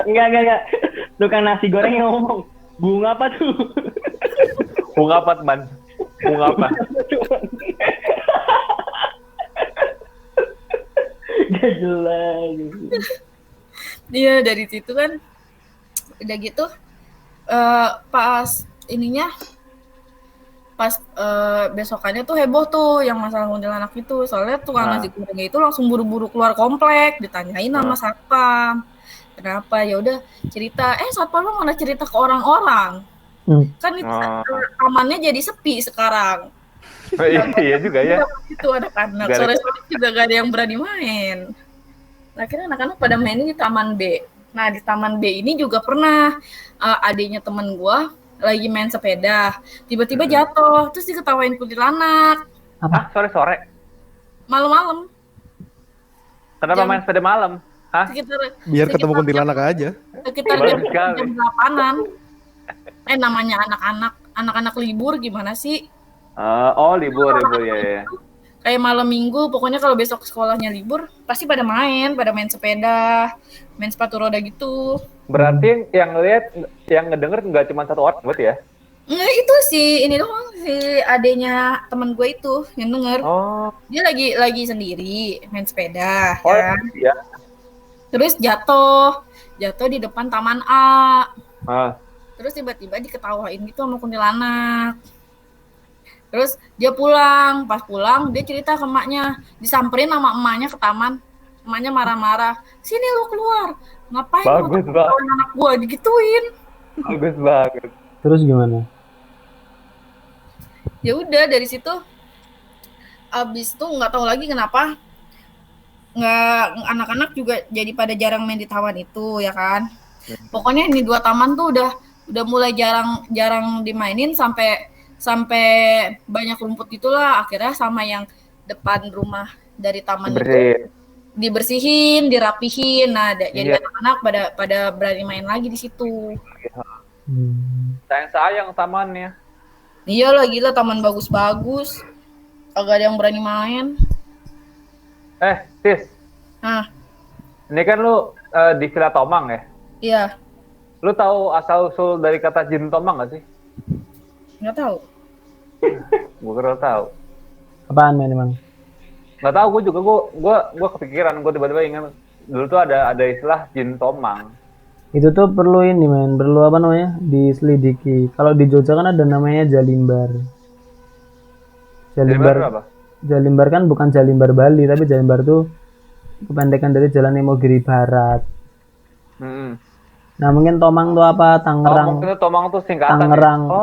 S5: Enggak. Tukang nasi goreng yang ngomong, bunga apa tuh?
S1: Bunga apa, Man? Bunga apa?
S5: Gak jelas.
S4: Dia dari situ kan udah gitu pas ininya pas besokannya tuh heboh tuh yang masalah kuntilanak itu. Soalnya tukang nasi gorengnya itu langsung buru-buru keluar komplek, ditanyain sama satpam. Kenapa? Ya udah cerita, satpam lo mana cerita ke orang-orang. Kan itu tamannya jadi sepi sekarang.
S1: Iya juga ya.
S4: Itu anak-anak sore-sore juga gak ada yang berani main. Akhirnya anak-anak pada main di Taman B. Nah di Taman B ini juga pernah adiknya temen gua lagi main sepeda, tiba-tiba jatuh, terus diketawain kuntilanak.
S1: Apa? Sore-sore?
S4: Malam-malam.
S1: Kenapa main sepeda malam? Hah?
S3: Biar ketemu kuntilanak aja.
S4: Sekitar jam 8-an. Namanya anak-anak libur gimana sih?
S1: Libur ya.
S4: Kayak malam minggu, pokoknya kalau besok sekolahnya libur, pasti pada main sepeda, main sepatu roda gitu.
S1: Berarti yang lihat, yang ngedenger nggak cuma satu orang buat ya?
S4: Nggak, itu ini doang, si adenya teman gue itu yang denger. Dia lagi sendiri main sepeda, kan?
S1: Iya.
S4: Terus jatuh di depan Taman A. Terus tiba-tiba diketawain gitu sama kuntilanak. Terus dia pulang, pas pulang dia cerita ke emaknya, disamperin sama emaknya ke taman. Emaknya marah-marah, "Sini lu keluar. Ngapain
S1: bagus
S4: lu ketawain anak gua?" digituin.
S1: Bagus banget.
S2: Terus gimana?
S4: Ya udah dari situ abis itu nggak tahu lagi kenapa nggak anak-anak juga jadi pada jarang main di taman itu ya kan. Pokoknya ini 2 taman tuh udah mulai jarang dimainin sampai banyak rumput itulah. Akhirnya sama yang depan rumah dari taman itu dibersihin, dirapihin. Nah, jadi anak-anak pada berani main lagi di situ.
S1: Sayang tamannya.
S4: Iya lah, gila, taman bagus-bagus. Kagak ada yang berani main.
S1: Tis. Ini kan lu di Villa Tomang ya?
S4: Iya.
S1: Lu tahu asal-usul dari kata Jin Tomang nggak sih?
S4: Nggak tahu.
S1: Gue kira tahu.
S2: Apaan men emang?
S1: Nggak tahu, gue kepikiran, gue tiba-tiba ingat dulu tuh ada istilah Jin Tomang.
S2: Itu tuh perlu ini men, perlu apa namanya? Diselidiki. Kalau di Jogja kan ada namanya Jalimbar.
S1: Jalimbar apa?
S2: Jalimbar kan bukan Jalimbar Bali, tapi Jalimbar tuh kependekan dari Jalan Imogiri Barat. Nah mungkin Tomang tuh apa? Tangerang.
S1: Mungkin Tomang tuh singkatan.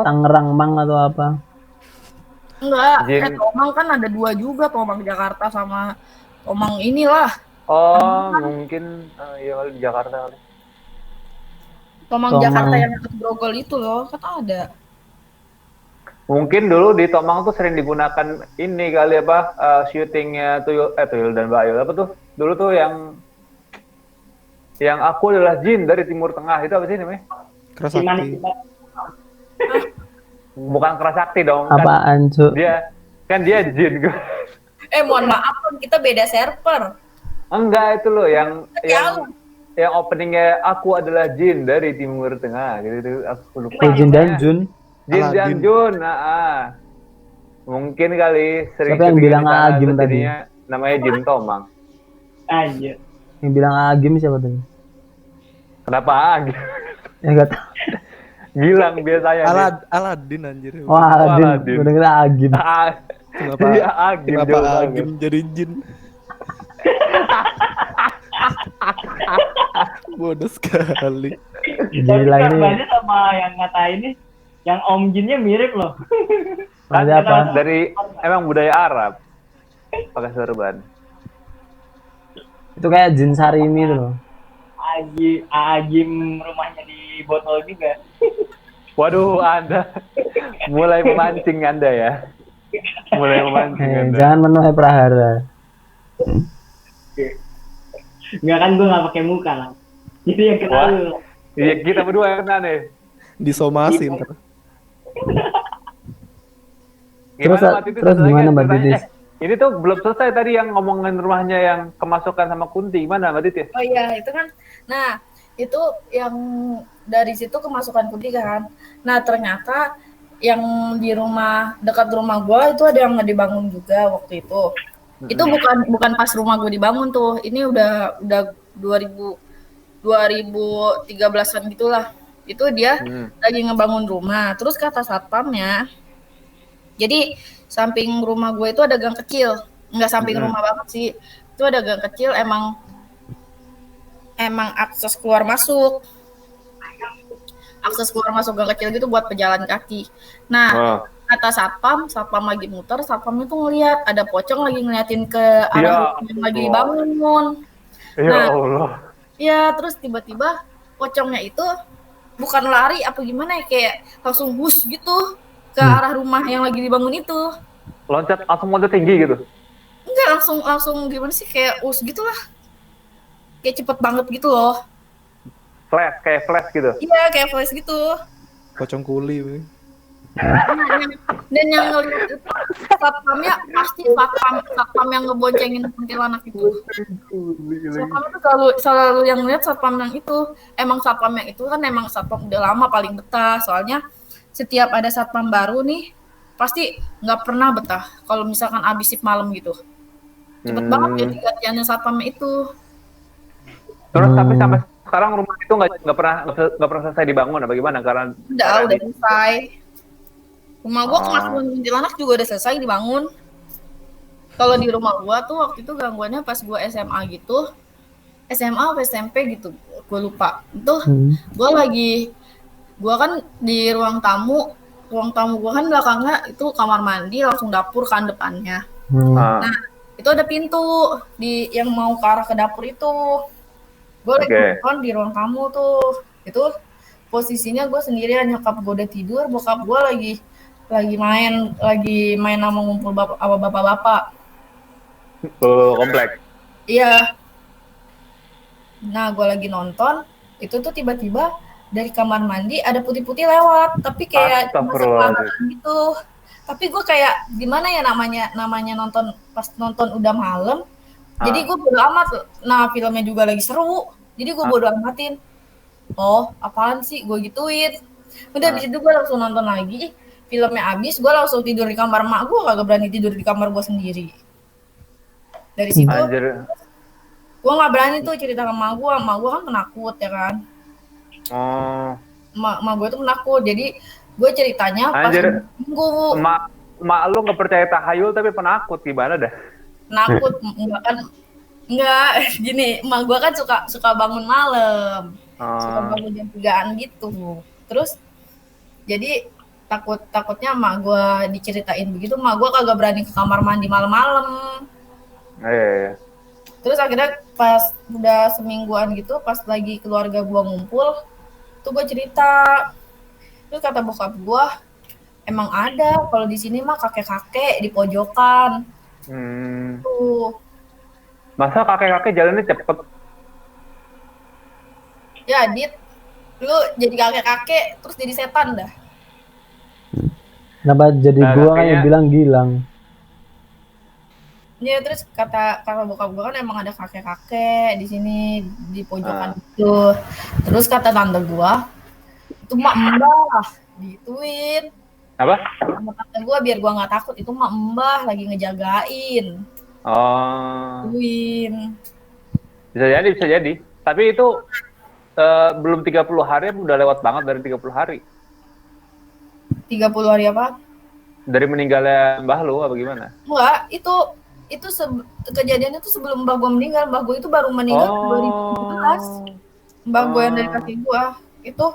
S2: Tangerang Mang atau apa?
S4: Enggak, Tomang kan ada 2 juga, Tomang Jakarta sama Tomang inilah.
S1: Mungkin ya di Jakarta kali.
S4: Tomang Jakarta yang dekat Grogol itu loh, kata ada.
S1: Mungkin dulu di Tomang tuh sering digunakan ini kali apa syutingnya Tuyul dan Bayul apa tuh? Dulu tuh yang aku adalah jin dari Timur Tengah, itu apa sih namanya?
S3: Kerasakti.
S1: Bukan Kerasakti dong.
S2: Apaan cu?
S1: Dia jin.
S4: Mohon maaf, kita beda server.
S1: Enggak, itu loh yang openingnya aku adalah jin dari Timur Tengah gitu. Aku lupa.
S2: Jin dan Jun.
S1: Jin dan Jun. Mungkin kali sering.
S2: Siapa yang bilang Agim tadi?
S1: Namanya Jin Tomang.
S5: Anjir.
S2: Yang bilang Agim siapa tadi?
S1: Kenapa Agim?
S2: Ya enggak tahu.
S1: Gilang biasanya.
S3: Aladin anjir.
S2: Aladin. Udah kira Agim.
S3: Kenapa Agim jadi jin? Bodoh sekali.
S2: Gila ini.
S5: Banyak sama yang ngatain nih, yang Om Jinnya mirip loh.
S1: Kan apa? Emang budaya Arab. Pakai sorban.
S2: Itu kayak Jin Sarimi itu loh.
S5: Agim rumahnya di botol juga.
S1: Waduh, Anda mulai memancing Anda ya.
S2: Jangan menuai prahara.
S5: Enggak kan, gue nggak pakai muka lah. Jadi yang kenal lu.
S1: Iya, kita berdua yang kena nih.
S3: Disomasin.
S2: Terus gimana Mbak Titis?
S1: Ini tuh belum selesai tadi yang ngomongin rumahnya yang kemasukan sama Kunti. Gimana Mbak Titis?
S4: Oh iya, itu kan. Nah, itu yang dari situ kemasukan Kunti kan. Nah, ternyata yang di rumah, dekat rumah gua itu ada yang dibangun juga waktu itu. Itu bukan pas rumah gue dibangun tuh. Ini udah 2013-an gitulah. Itu dia lagi ngebangun rumah. Terus kata satpamnya, jadi samping rumah gue itu ada gang kecil. Enggak samping rumah banget sih. Itu ada gang kecil, emang akses keluar masuk. Akses keluar masuk gang kecil gitu buat pejalan kaki. Nah, kata satpam lagi muter, satpamnya tuh ngeliat ada pocong lagi ngeliatin ke arah yang lagi dibangun.
S1: Ya Allah.
S4: Ya, terus tiba-tiba pocongnya itu bukan lari apa gimana ya, kayak langsung hus gitu ke arah rumah yang lagi dibangun itu.
S1: Langsung loncat tinggi gitu?
S4: Enggak, langsung gimana sih, kayak hus gitulah. Kayak cepet banget gitu loh.
S1: Kayak flash gitu?
S4: Iya, kayak flash gitu.
S3: Pocong kuli. Bang.
S4: Dan yang ngeliat itu satpamnya pasti satpam yang ngeboncengin kuntilanak itu. Satpam itu selalu yang ngeliat satpam yang itu. Emang satpam yang itu kan emang satpam udah lama paling betah. Soalnya setiap ada satpam baru nih pasti nggak pernah betah. Kalau misalkan abis shift malam gitu, cepet banget ya gantiannya satpamnya itu.
S1: Terus tapi sampai sekarang rumah itu nggak pernah selesai dibangun apa gimana? Karena
S4: udah selesai. Rumah gua kemasukan kuntilanak juga udah selesai dibangun. Kalau di rumah gua tuh waktu itu gangguannya pas gua SMA gitu. SMA atau SMP gitu, gua lupa. Itu gua kan di ruang tamu gua kan belakangnya itu kamar mandi, langsung dapur kan depannya. Nah, itu ada pintu yang mau ke arah ke dapur itu. Gue lagi nonton di ruang tamu tuh. Itu posisinya gue sendirian, nyokap gue udah tidur, bokap gue lagi main sama ngumpul sama bapak-bapak.
S1: Komplek.
S4: Iya. Nah, gue lagi nonton, itu tuh tiba-tiba dari kamar mandi ada putih-putih lewat, tapi kayak gitu. Tapi gue kayak gimana ya, namanya nonton, pas nonton udah malam. Jadi gue bodo amat. Nah, filmnya juga lagi seru. Jadi gue bodo amatin. Oh, apaan sih? Gue gituin. Udah abis itu gue langsung nonton lagi. Filmnya abis, gue langsung tidur di kamar mak gue. Kagak berani tidur di kamar gue sendiri. Dari situ, gue gak berani tuh cerita ke mak gue. Mak gue kan penakut ya kan. Mak gue tuh penakut. Jadi gue ceritanya pas minggu.
S1: Mak lu gak percaya tahayul tapi penakut, gimana dah?
S4: Penakut, enggak gini, emak gue kan suka bangun malam, suka bangun jam 3-an gitu. Terus jadi takutnya emak gue diceritain begitu, emak gue kagak berani ke kamar mandi malam-malam.
S1: Iya.
S4: Terus akhirnya pas udah semingguan gitu, pas lagi keluarga gue ngumpul, tuh gue cerita. Terus kata bokap gue, emang ada kalau di sini mah kakek-kakek di pojokan.
S1: Masa kakek-kakek jalannya cepet?
S4: Ya, Dit, lu jadi kakek-kakek terus jadi setan dah.
S2: Kenapa jadi gua kan yang bilang Gilang?
S4: Ya, terus kata bokap gua kan emang ada kakek-kakek di sini di pojokan itu. Terus kata tante gua, itu mak mbah digituin.
S1: Apa?
S4: Sama tante gue biar gue nggak takut, itu mak mbah lagi ngejagain.
S1: Bisa jadi. Tapi itu belum 30 hari, udah lewat banget dari 30 hari.
S4: 30 hari apa?
S1: Dari meninggalnya mbah lu apa gimana?
S4: Enggak, itu kejadiannya tuh sebelum mbah gue meninggal. Mbah gue itu baru meninggal 2017. Mbah gue yang dari kakek gue itu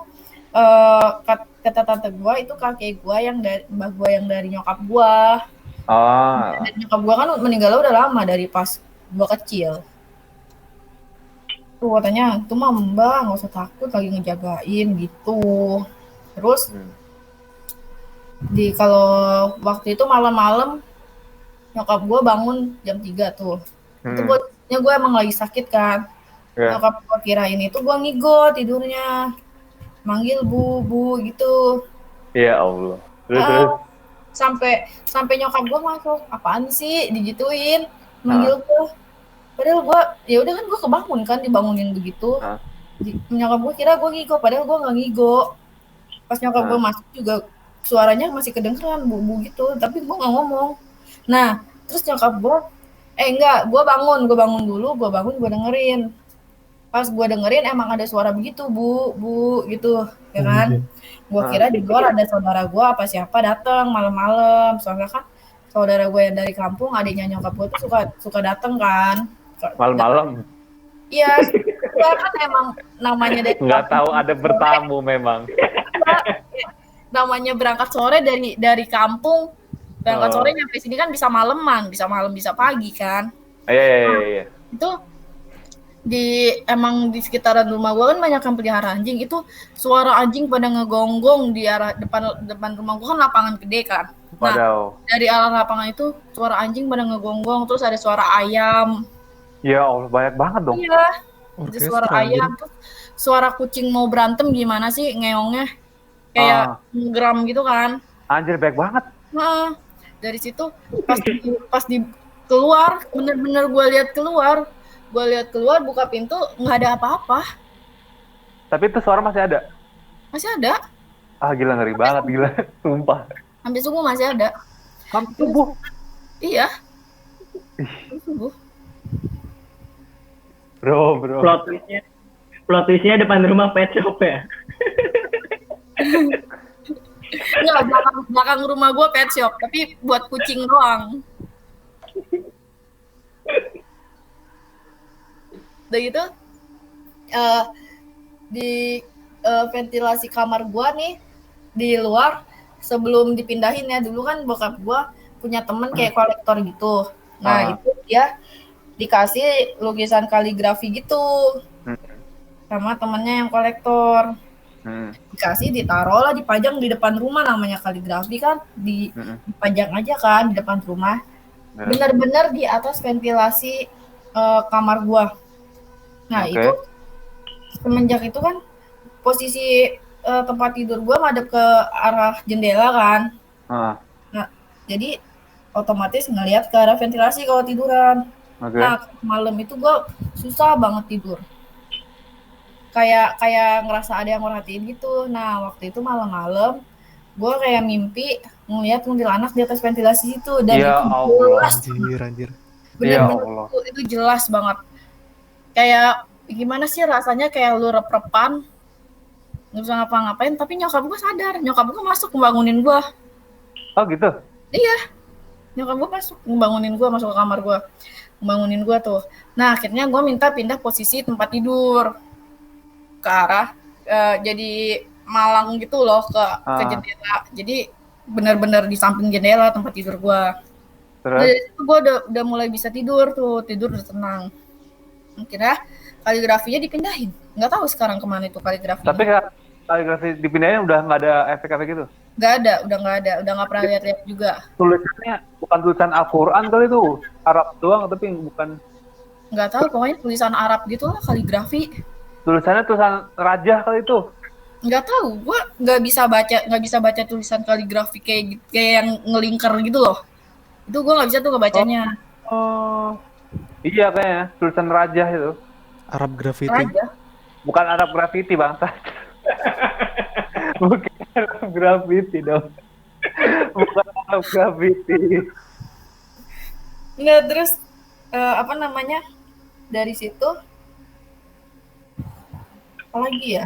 S4: kata tante gue itu kakek gue yang dari mbah gue yang dari nyokap gue. Dan nyokap gue kan meninggalnya udah lama, dari pas gue kecil. Tuh katanya itu mah mbah nggak usah takut lagi ngejagain gitu. Terus kalau waktu itu malam-malam nyokap gue bangun jam 3 tuh. Itu gue emang lagi sakit kan. Nyokap gue kirain itu gue ngigo tidurnya. Manggil bu gitu.
S1: Ya Allah. Terus
S4: sampai nyokap gue masuk, apaan sih digituin, manggil gue. Padahal gue ya udah kan, gue kebangun kan dibangunin begitu. Nyokap gue kira gue ngigo, padahal gue nggak ngigo. Pas nyokap gue masuk juga suaranya masih kedengeran bu gitu, tapi gue nggak ngomong. Nah terus nyokap gue Enggak, gue bangun dulu, gue dengerin. Pas gue dengerin emang ada suara begitu, bu gitu, ya kan. Gue kira di luar ada saudara gue apa siapa datang malam-malam, soalnya kan saudara gue yang dari kampung, adiknya nyokap gue tuh suka datang kan.
S1: Malam-malam.
S4: Iya, ya kan emang namanya dari
S1: Nggak tahu ada bertamu memang.
S4: namanya berangkat sore dari kampung, berangkat sore nyampe sini kan bisa maleman, bisa malam bisa pagi kan.
S1: Iya.
S4: Itu emang di sekitaran rumah gue kan banyak yang pelihara anjing. Itu suara anjing pada ngegonggong di arah depan rumah gue kan lapangan gede kan. Nah, dari arah lapangan itu suara anjing pada ngegonggong, terus ada suara ayam.
S1: Ya Allah, banyak banget dong.
S4: Iya, ada suara ayam, terus suara kucing mau berantem gimana sih ngeongnya, kayak ngegram gitu kan.
S1: Anjir, banyak banget.
S4: Nah, dari situ pas di keluar, bener-bener gue lihat keluar buka pintu nggak ada apa-apa.
S1: Tapi itu suara masih ada?
S4: Masih ada.
S1: Ah gila, ngeri banget, gila, sumpah.
S4: Sampai subuh masih ada.
S1: Sampai subuh?
S4: Iya. Sampai subuh.
S1: Bro.
S5: Plot twistnya depan rumah pet shop ya?
S4: Enggak, belakang rumah gue pet shop, tapi buat kucing doang. Udah gitu, di ventilasi kamar gue nih, di luar, sebelum dipindahin ya, dulu kan bokap gue punya temen kayak kolektor gitu. Nah, itu dia dikasih lukisan kaligrafi gitu sama temennya yang kolektor. Dikasih, ditaruh lah, dipajang di depan rumah, namanya kaligrafi kan, dipajang aja kan di depan rumah. Bener-bener di atas ventilasi kamar gua. Nah, itu semenjak itu kan posisi tempat tidur gua madep ke arah jendela kan. Nah, jadi otomatis ngelihat ke arah ventilasi kalau tiduran. Nah, malam itu gue susah banget tidur. Kayak ngerasa ada yang merhatiin gitu. Nah, waktu itu malam-malam gue kayak mimpi ngeliat kuntilanak di atas ventilasi itu. Dan
S1: ya
S4: itu
S1: Allah.
S4: jelas.
S3: Anjir.
S4: Bener-bener itu jelas banget. Kayak gimana sih rasanya, kayak lu rep-repan, nggak bisa ngapa-ngapain, tapi nyokap gue sadar. Nyokap gue masuk ngebangunin gue.
S1: Oh gitu?
S4: Iya. Nyokap gue masuk ngebangunin gue, masuk ke kamar gue. Bangunin gue tuh. Nah, akhirnya gue minta pindah posisi tempat tidur ke arah jadi malang gitu loh, ke jendela. Jadi benar-benar di samping jendela tempat tidur gue. Terus? Dari situ gue udah mulai bisa tidur udah tenang. Akhirnya kaligrafinya dipindahin. Nggak tahu sekarang kemana itu kaligrafinya.
S1: Tapi kaligrafi dipindahin udah nggak ada efek-efek gitu?
S4: Nggak ada, udah nggak pernah lihat juga.
S1: Tulisannya bukan tulisan Al-Quran kali itu, Arab doang tapi bukan.
S4: Nggak tahu, pokoknya tulisan Arab gitu lah, kaligrafi.
S1: Tulisannya tulisan raja kali itu.
S4: Nggak tahu, gua nggak bisa baca tulisan kaligrafi kayak yang ngelingkar gitu loh. Itu gua nggak bisa tuh ngebacanya.
S1: Iya kayaknya tulisan raja itu.
S3: Arab graffiti.
S4: Raja.
S1: Bukan Arab graffiti bangsa. Bukan Arab graffiti dong. Bukan Arab graffiti.
S4: Nggak, terus dari situ apa lagi ya?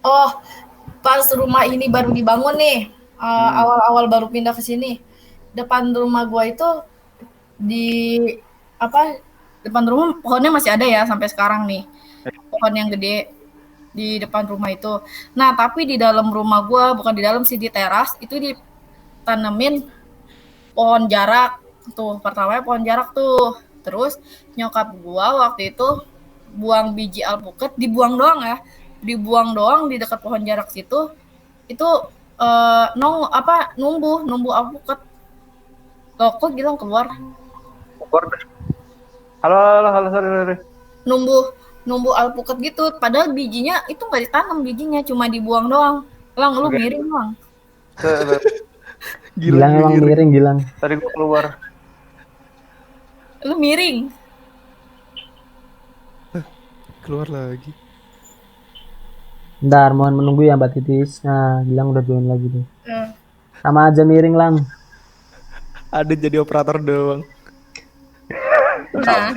S4: Oh, pas rumah ini baru dibangun nih, awal-awal baru pindah ke sini, depan rumah gua itu depan rumah pohonnya masih ada ya sampai sekarang nih, pohon yang gede di depan rumah itu. Nah, tapi di dalam rumah gua, bukan di dalam sih, di teras itu ditanemin pohon jarak tuh. Pertamanya pohon jarak tuh. Terus nyokap gua waktu itu buang biji alpukat, dibuang doang di dekat pohon jarak situ. Itu numbuh alpukat. Loh, kok Gilang keluar?
S1: Halo, sorry.
S4: Numbuh alpukat gitu, padahal bijinya itu nggak ditanam, bijinya cuma dibuang doang. Lang, lu miring, Lang.
S2: Gilang emang miring, Gilang.
S1: Tadi gua keluar.
S4: Lu miring.
S3: Keluar lagi.
S2: Bentar, mohon menunggu ya Mbak Titis. Nah, Gilang udah join lagi tuh. Sama aja miring, Lang.
S3: Ada jadi operator doang.
S4: Nah,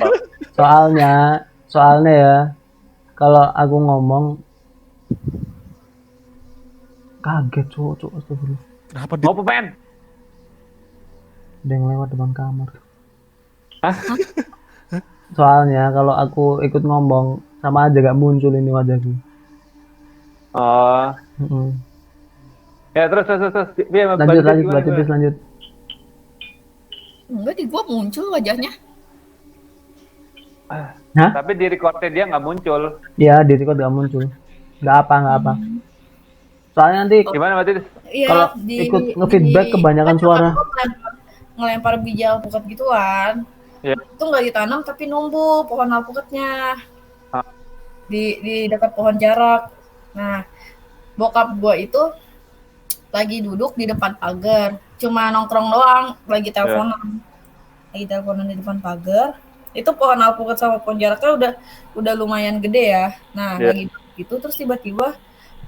S2: Soalnya ya, kalau aku ngomong kaget cowok astagfirullah.
S3: Kenapa
S1: Mau pemain?
S2: Ada yang lewat depan kamar.
S1: Hah?
S2: Soalnya kalau aku ikut ngomong sama aja gak muncul ini wajahku.
S1: Oh.
S2: Mm-mm.
S1: Ya terus. Iya,
S2: Lanjut
S1: Mbak Titis
S2: Titis, lanjut.
S4: enggak di gua muncul wajahnya.
S2: Hah?
S1: Tapi di recordnya dia nggak muncul.
S2: Iya, di record gak muncul. Gak apa. Soalnya nanti
S1: Gimana Mbak Titis?
S4: Iya,
S2: kalau ikut nge-feedback kebanyakan suara.
S4: Kan gua ngelempar biji alpukat gituan.
S1: Iya.
S4: Itu nggak ditanam tapi numbuh pohon alpukatnya
S1: Ah.
S4: di dekat pohon jarak. Nah, bokap gua itu lagi duduk di depan pagar, cuma nongkrong doang, lagi teleponan di depan pagar. Itu pohon alpukat sama pohon jaraknya udah lumayan gede ya. Nah,
S1: Iya.
S4: lagi gitu terus tiba-tiba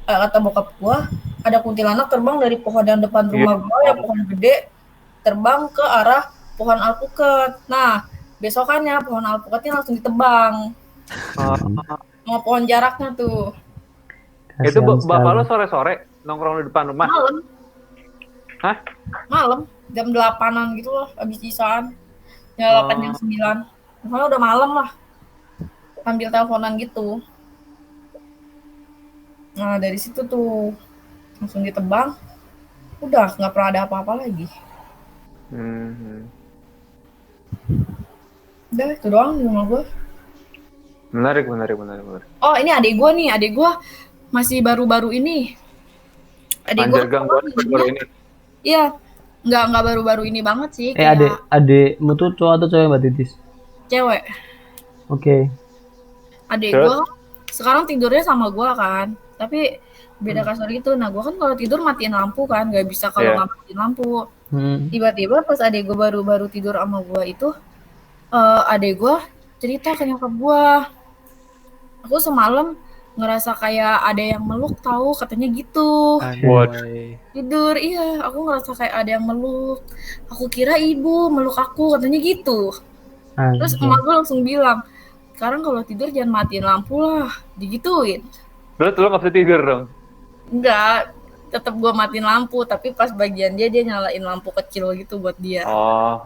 S4: kata bokap gua ada kuntilanak terbang dari pohon yang depan rumah gua yang pohon gede terbang ke arah pohon alpukat. Nah, besokannya pohon alpukatnya langsung ditebang sama pohon jaraknya tuh.
S1: Itu
S2: Kasihan
S1: bapak
S2: sekali.
S1: lo sore-sore nongkrong di depan rumah?
S4: Malam.
S1: Hah?
S4: Malam, jam 8-an gitu loh, habis isaan. Jam 8 jam 9. Pokoknya udah malam lah. Sambil teleponan gitu. Nah, dari situ tuh langsung ditebang. Udah nggak pernah ada apa-apa lagi. Udah itu doang di rumah gue.
S1: Menarik.
S4: Oh, ini adik gue nih, adik gue masih baru-baru ini. Adik gue
S1: Anjir baru ini.
S4: iya, nggak baru-baru ini banget sih. Kayak
S2: Adikmu tuh cowok atau cewek Mbak Titis?
S4: cewek.
S2: Oke.
S4: Adik
S1: Terus?
S4: gue sekarang tidurnya sama gue kan, tapi beda kasur gitu. Nah, gue kan kalau tidur matiin lampu kan, nggak bisa kalau nggak matiin lampu. Tiba-tiba pas adik gue baru tidur sama gue itu, adik gue cerita ke nyokap gue, aku semalam ngerasa kayak ada yang meluk tahu, katanya gitu.
S3: Anjay.
S4: Tidur, iya, aku ngerasa kayak ada yang meluk. Aku kira ibu meluk aku, katanya gitu. Terus emak gue langsung bilang, sekarang kalau tidur jangan matiin lampu lah, digituin.
S1: Terus lo nggak bisa tidur dong?
S4: Enggak, tetap gue matiin lampu, tapi pas bagian dia nyalain lampu kecil gitu buat dia.
S1: Oh.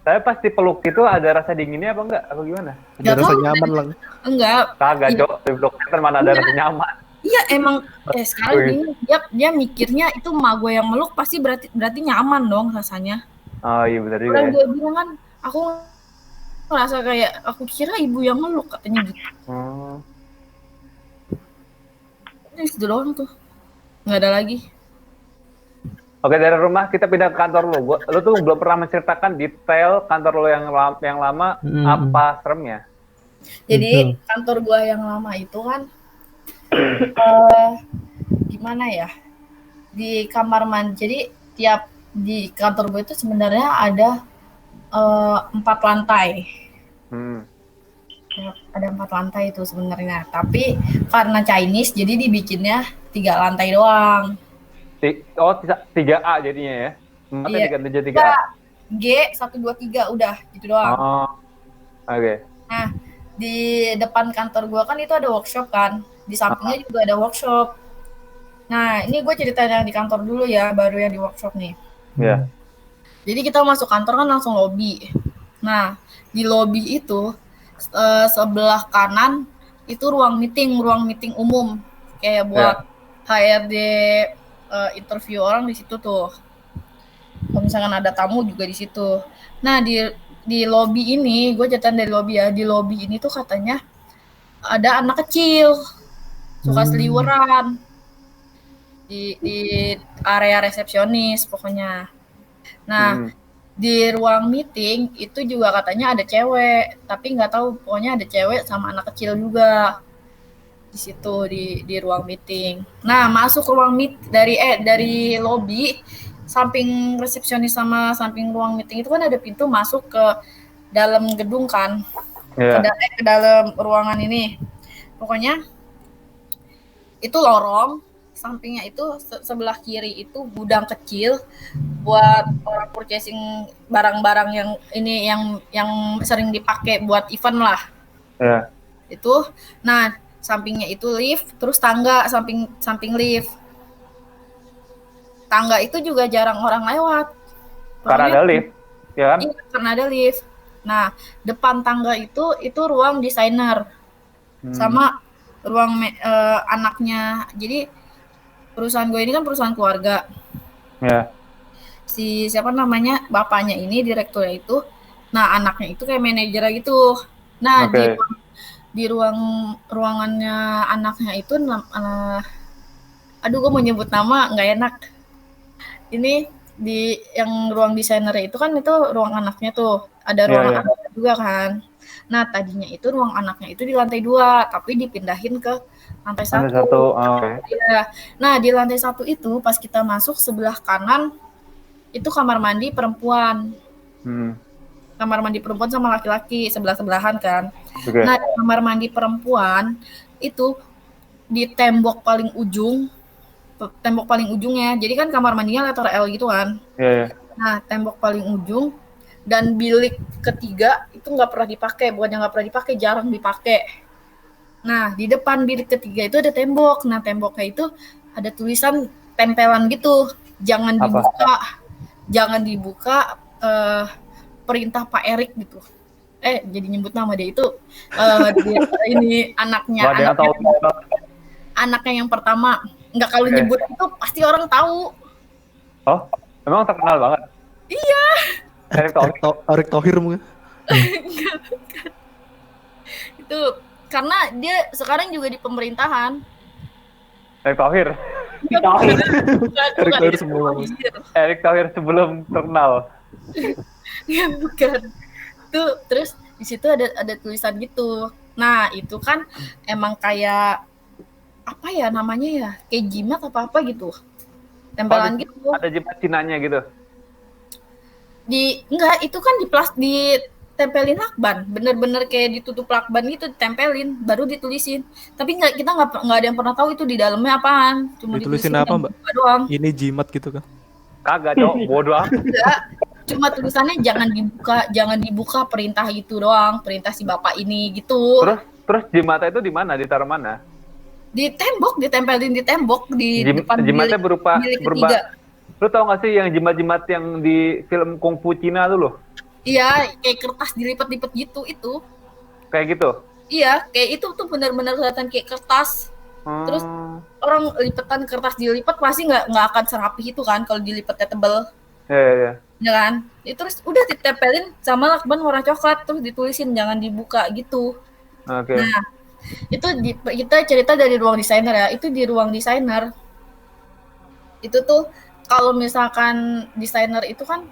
S1: Tapi pas dipeluk itu ada rasa dinginnya apa enggak? Apa gimana?
S3: Ada rasa nyaman lang.
S4: Enggak.
S1: Kagak, Cok. Dipeluk kan mana ada rasa nyaman.
S4: Iya emang sekarang gini, dia mikirnya itu emak gue yang meluk pasti berarti nyaman dong rasanya.
S1: Oh iya benar juga.
S4: Orang
S1: Ya.
S4: dia bilang kan, aku ngerasa kayak aku kira ibu yang meluk, katanya gitu. Ini itu doang tuh, nggak ada lagi.
S1: Oke, dari rumah kita pindah ke kantor lo. Lo tuh belum pernah menceritakan detail kantor lo yang lama apa seremnya?
S4: Jadi kantor gua yang lama itu kan gimana ya? Di kamar mandi. Jadi tiap di kantor gua itu sebenarnya ada 4 lantai. Ada 4 lantai itu sebenarnya. Tapi karena Chinese jadi dibikinnya 3 lantai doang.
S1: Oh, 3A jadinya ya?
S4: Iya.
S1: 3A.
S4: G 1 2 3 udah gitu doang.
S1: Oh. Oke.
S4: Nah, di depan kantor gua kan itu ada workshop kan. Di sampingnya juga ada workshop. Nah, ini gue ceritain yang di kantor dulu ya, baru yang di workshop nih.
S1: Iya.
S4: Jadi kita masuk kantor kan langsung lobby. Nah, di lobby itu sebelah kanan itu ruang meeting umum. Kayak buat HRD interview orang di situ tuh. Kalau misalkan ada tamu juga di situ. Nah, di lobby ini, gue ceritain dari lobby ya. Di lobby ini tuh katanya ada anak kecil suka seliweran di area resepsionis pokoknya. Nah, di ruang meeting itu juga katanya ada cewek, tapi nggak tahu, pokoknya ada cewek sama anak kecil juga di situ di ruang meeting. Nah, masuk ruang dari lobby, samping resepsionis sama samping ruang meeting itu kan ada pintu masuk ke dalam gedung kan, ke dalam ruangan ini. Pokoknya itu lorong sampingnya itu sebelah kiri itu gudang kecil buat orang purchasing barang-barang yang ini yang sering dipakai buat event lah.
S1: Ya.
S4: Itu. Nah, sampingnya itu lift, terus tangga samping lift. Tangga itu juga jarang orang lewat.
S1: Karena ada lift, ya kan?
S4: Iya, karena ada lift. Nah, depan tangga itu ruang desainer. Sama ruang anaknya. Jadi perusahaan gue ini kan perusahaan keluarga.
S1: Ya.
S4: Si siapa namanya? Bapaknya ini direkturnya itu. Nah, anaknya itu kayak manajer gitu. Nah, di ruangannya anaknya itu aduh gue mau nyebut nama nggak enak. Ini di yang ruang desainer itu kan itu ruang anaknya tuh. Ada ruang anaknya juga kan. Nah, tadinya itu ruang anaknya itu di lantai 2, tapi dipindahin ke lantai 1. Ya. Nah, di lantai 1 itu pas kita masuk sebelah kanan itu kamar mandi perempuan. Kamar mandi perempuan sama laki-laki sebelah-sebelahan kan. Nah, di kamar mandi perempuan itu di tembok paling ujungnya. Jadi kan kamar mandinya letter L gitu kan. Nah, tembok paling ujung dan bilik ketiga itu nggak pernah dipakai, bukannya nggak pernah dipakai, jarang dipakai. Nah, di depan bilik ketiga itu ada tembok. Nah, temboknya itu ada tulisan tempelan gitu, jangan dibuka, perintah Pak Erik gitu. Jadi nyebut nama dia itu ini anaknya yang pertama. Nggak, kalau nyebut itu pasti orang tahu.
S1: Oh, memang terkenal banget.
S4: Iya.
S3: Erick Thohir mungkin.
S4: Itu karena dia sekarang juga di pemerintahan.
S1: Erick Thohir.
S3: Erick Thohir semua.
S1: Erick Thohir sebelum terkenal.
S4: Ya bukan. Tuh terus di situ ada tulisan gitu. Nah, itu kan emang kayak apa ya namanya ya? Kayak jimat apa gitu. Tempelan gitu.
S1: Ada jimat Cinanya gitu.
S4: Enggak, itu kan ditempelin lakban, bener-bener kayak ditutup lakban gitu, ditempelin, baru ditulisin. Tapi kita nggak ada yang pernah tahu itu di dalamnya apaan. Cuma
S3: ditulisin apa, Mbak?
S4: Doang.
S3: Ini jimat gitu kan?
S1: Kagak, Cok, bodoh amat.
S4: Enggak, cuma tulisannya jangan dibuka perintah itu doang, perintah si bapak ini gitu.
S1: Terus jimatnya itu di mana? Ditaruh mana?
S4: Di tembok, ditempelin di tembok di depan
S1: jimatnya
S4: bilik ketiga.
S1: Lu tau gak sih yang jimat-jimat yang di film Kungfu Cina tuh loh?
S4: Iya, kayak kertas dilipat-lipat gitu itu.
S1: Kayak gitu?
S4: Iya, kayak itu tuh benar-benar kelihatan kayak kertas. Terus orang lipatan kertas dilipat pasti nggak akan serapih itu kan kalau dilipatnya tebel.
S1: Iya.
S4: Ya kan? Terus udah ditempelin sama lakban warna coklat, terus ditulisin jangan dibuka gitu.
S1: Oke.
S4: Nah, itu kita cerita dari ruang desainer ya. Itu di ruang desainer. Itu tuh kalau misalkan desainer itu kan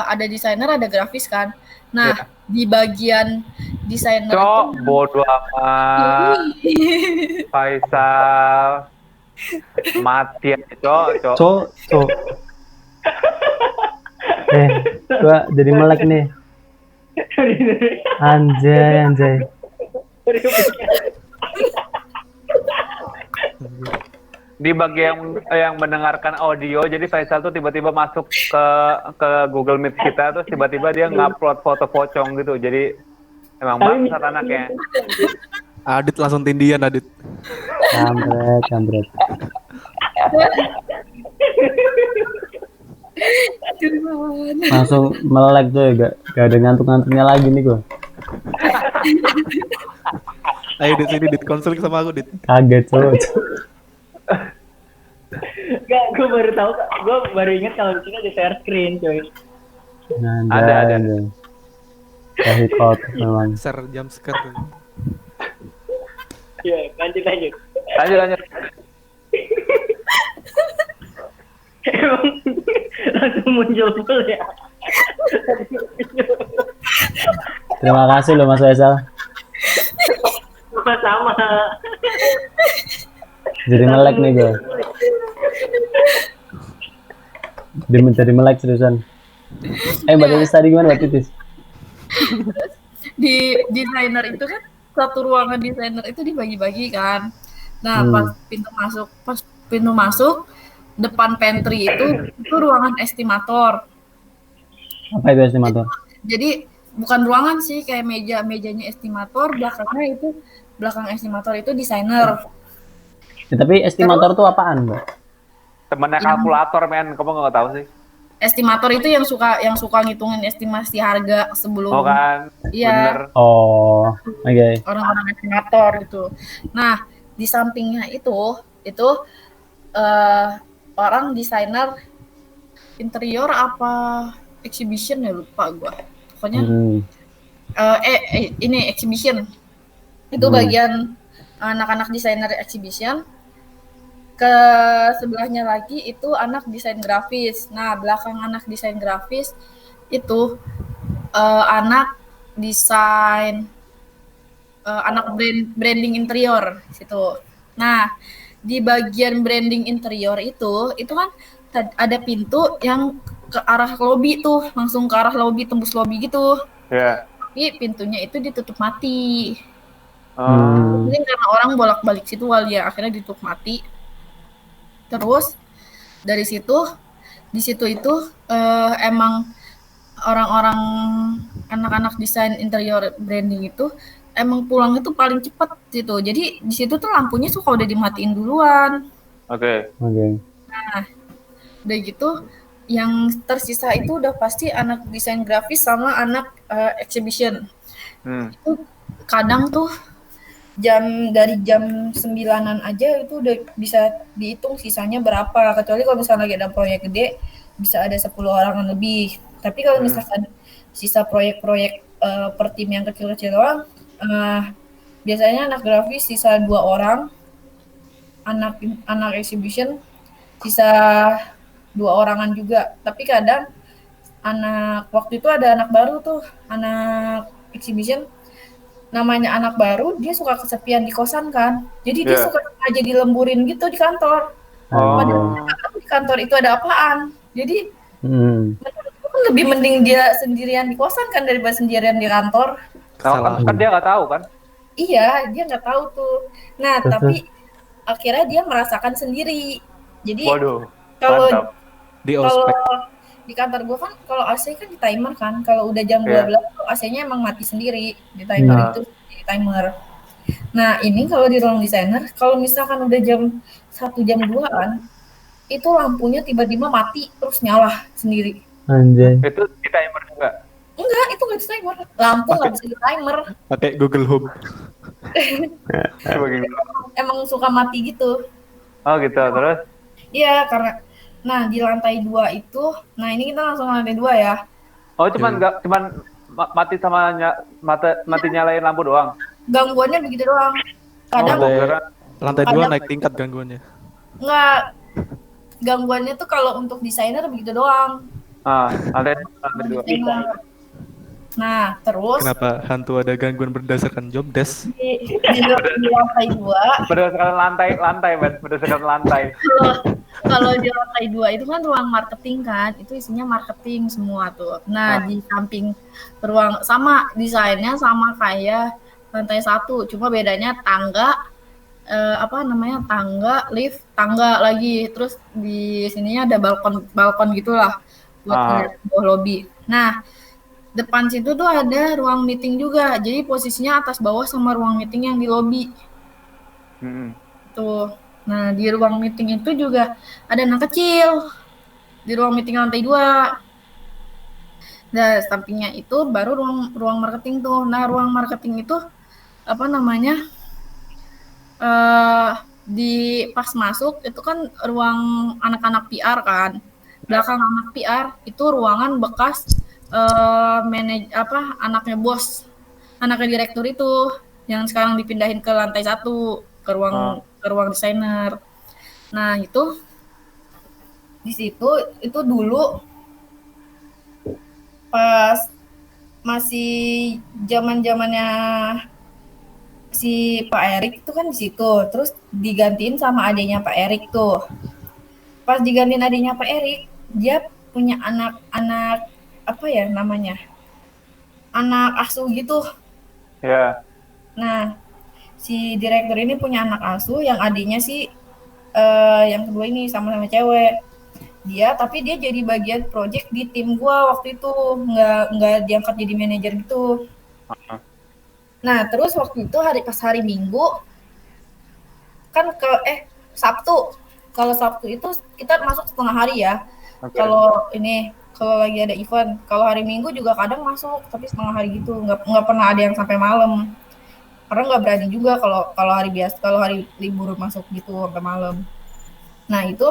S4: ada desainer, ada grafis kan. Nah, di bagian desainer
S1: itu bodoh amat. Faisal mati ya, Cok.
S2: Gua jadi melek nih. Anjay.
S1: Di bagian yang mendengarkan audio, jadi Faisal tuh tiba-tiba masuk ke Google Meet kita, terus tiba-tiba dia ngupload foto pocong gitu. Jadi emang bangsat anaknya.
S3: Adit langsung tindian, Adit.
S2: Kampret. Langsung melek tuh, gak ada ngantuk-ngantuknya lagi nih gua.
S3: Ayo Dit, sini Dit, konseling sama aku Dit.
S2: Kaget cowok.
S5: Gak, gue baru tahu, gue baru ingat kalau di sini ada share screen, coy.
S2: Ada. Kasih kot memang.
S3: Share jam scare.
S5: Iya, lanjut.
S1: Lanjut.
S5: Emang langsung muncul full ya.
S2: Terima kasih loh Mas Faisal.
S5: Sama.
S2: Jadi melek nih gue. Jadi melek seriusan. Mbak Titis tadi gimana Mbak Titis?
S4: Di desainer itu kan satu ruangan desainer itu dibagi-bagi kan. Nah, pas pintu masuk, pas pintu masuk depan pantry itu ruangan estimator.
S2: Apa itu estimator?
S4: Jadi bukan ruangan sih, kayak mejanya estimator, belakang estimator itu desainer.
S2: Ya, tapi estimator tuh apaan, Mbak?
S1: Temennya kalkulator, men. Kamu nggak tahu sih?
S4: Estimator itu yang suka ngitungin estimasi harga sebelum.
S1: Oh kan?
S4: Iya.
S1: Bener.
S2: Oh, oke.
S4: Orang-orang estimator gitu. Nah, di sampingnya itu orang desainer interior apa exhibition ya, lupa gua. Pokoknya ini exhibition. Itu bagian anak-anak desainer exhibition. Ke sebelahnya lagi itu anak desain grafis. Nah, belakang anak desain grafis itu anak desain anak branding interior situ. Nah, di bagian branding interior itu kan ada pintu yang ke arah lobby tuh, langsung ke arah lobby, tembus lobby gitu.
S1: Ya.
S4: Tapi pintunya itu ditutup mati.
S1: Oh.
S4: Mungkin karena orang bolak-balik situ kali ya, akhirnya ditutup mati. Terus dari di situ itu emang orang-orang anak-anak desain interior branding itu emang pulang itu paling cepat gitu. Jadi di situ tuh lampunya suka udah dimatiin duluan.
S1: Oke.
S4: Nah, udah gitu yang tersisa itu udah pasti anak desain grafis sama anak exhibition. Itu kadang tuh dari jam 9-an aja itu udah bisa dihitung sisanya berapa, kecuali kalau misalnya lagi ada proyek gede bisa ada 10 orang lebih. Tapi kalau misalkan sisa proyek-proyek per tim yang kecil-kecil doang, biasanya anak grafis sisa 2 orang, anak exhibition sisa 2 orangan juga. Tapi kadang waktu itu ada anak baru tuh, anak exhibition, namanya anak baru, dia suka kesepian di kosan kan, jadi dia suka aja dilemburin gitu di kantor. Padahal di kantor itu ada apaan. Jadi menurutku kan lebih mending dia sendirian di kosan kan daripada sendirian di kantor.
S1: Kan dia nggak tahu kan?
S4: Iya, dia nggak tahu tuh. Nah, tapi akhirnya dia merasakan sendiri. Jadi kalau di kantor gue kan kalau AC kan di timer kan, kalau udah jam 12 AC-nya emang mati sendiri di timer itu, di timer. Nah, ini kalau di ruang desainer, kalau misalkan udah jam 1 jam 2-an, itu lampunya tiba-tiba mati terus nyala sendiri.
S2: Anjay.
S1: Itu di timer juga?
S4: Enggak, itu nggak di timer. Lampu nggak bisa di timer.
S3: Pakai Google Home.
S4: Emang suka mati gitu.
S1: Oh gitu, terus?
S4: Iya, karena di lantai 2 itu, nah ini kita langsung lantai 2 ya.
S1: Oh, cuman mati sama mati nyalain lampu doang?
S4: Gangguannya begitu doang. Kadang
S3: lantai 2 naik tingkat gangguannya.
S4: Enggak, gangguannya tuh kalau untuk desainer begitu doang.
S1: Lantai 2.
S4: Nah, terus
S3: kenapa hantu ada gangguan berdasarkan job desk?
S4: Di lantai 2.
S1: Berdasarkan lantai.
S4: Kalau di lantai 2 itu kan ruang marketing kan, itu isinya marketing semua tuh. Nah, di samping ruang sama desainnya sama kayak lantai 1, cuma bedanya tangga, tangga, lift, tangga lagi. Terus di sininya ada balkon gitulah buat ngeliat bawah lobby. Nah, depan situ tuh ada ruang meeting juga. Jadi posisinya atas bawah sama ruang meeting yang di lobby. Tuh. Nah, di ruang meeting itu juga ada anak kecil. Di ruang meeting lantai 2. Nah, sampingnya itu baru ruang marketing tuh. Nah, ruang marketing itu di pas masuk itu kan ruang anak-anak PR kan. Belakang anak PR itu ruangan bekas anaknya bos, anaknya direktur itu yang sekarang dipindahin ke lantai 1 ke ruang desainer. Nah, itu di situ itu dulu pas masih zaman-zamannya si Pak Erik itu kan di situ, terus digantiin sama adiknya Pak Erik tuh. Pas digantiin adiknya Pak Erik, dia punya anak anak asuh gitu.
S1: Ya.
S4: Nah, si direktur ini punya anak asuh yang adiknya sih yang kedua ini sama-sama cewek. Tapi dia jadi bagian project di tim gua waktu itu, nggak diangkat jadi manajer gitu. Nah terus waktu itu pas hari Minggu kan Sabtu. Kalau Sabtu itu kita masuk setengah hari ya.
S1: Oke.
S4: Kalau lagi ada event. Kalau hari Minggu juga kadang masuk, tapi setengah hari gitu. Nggak pernah ada yang sampai malam. Karena nggak berani juga kalau hari biasa, kalau hari libur masuk gitu sampai malam. Nah itu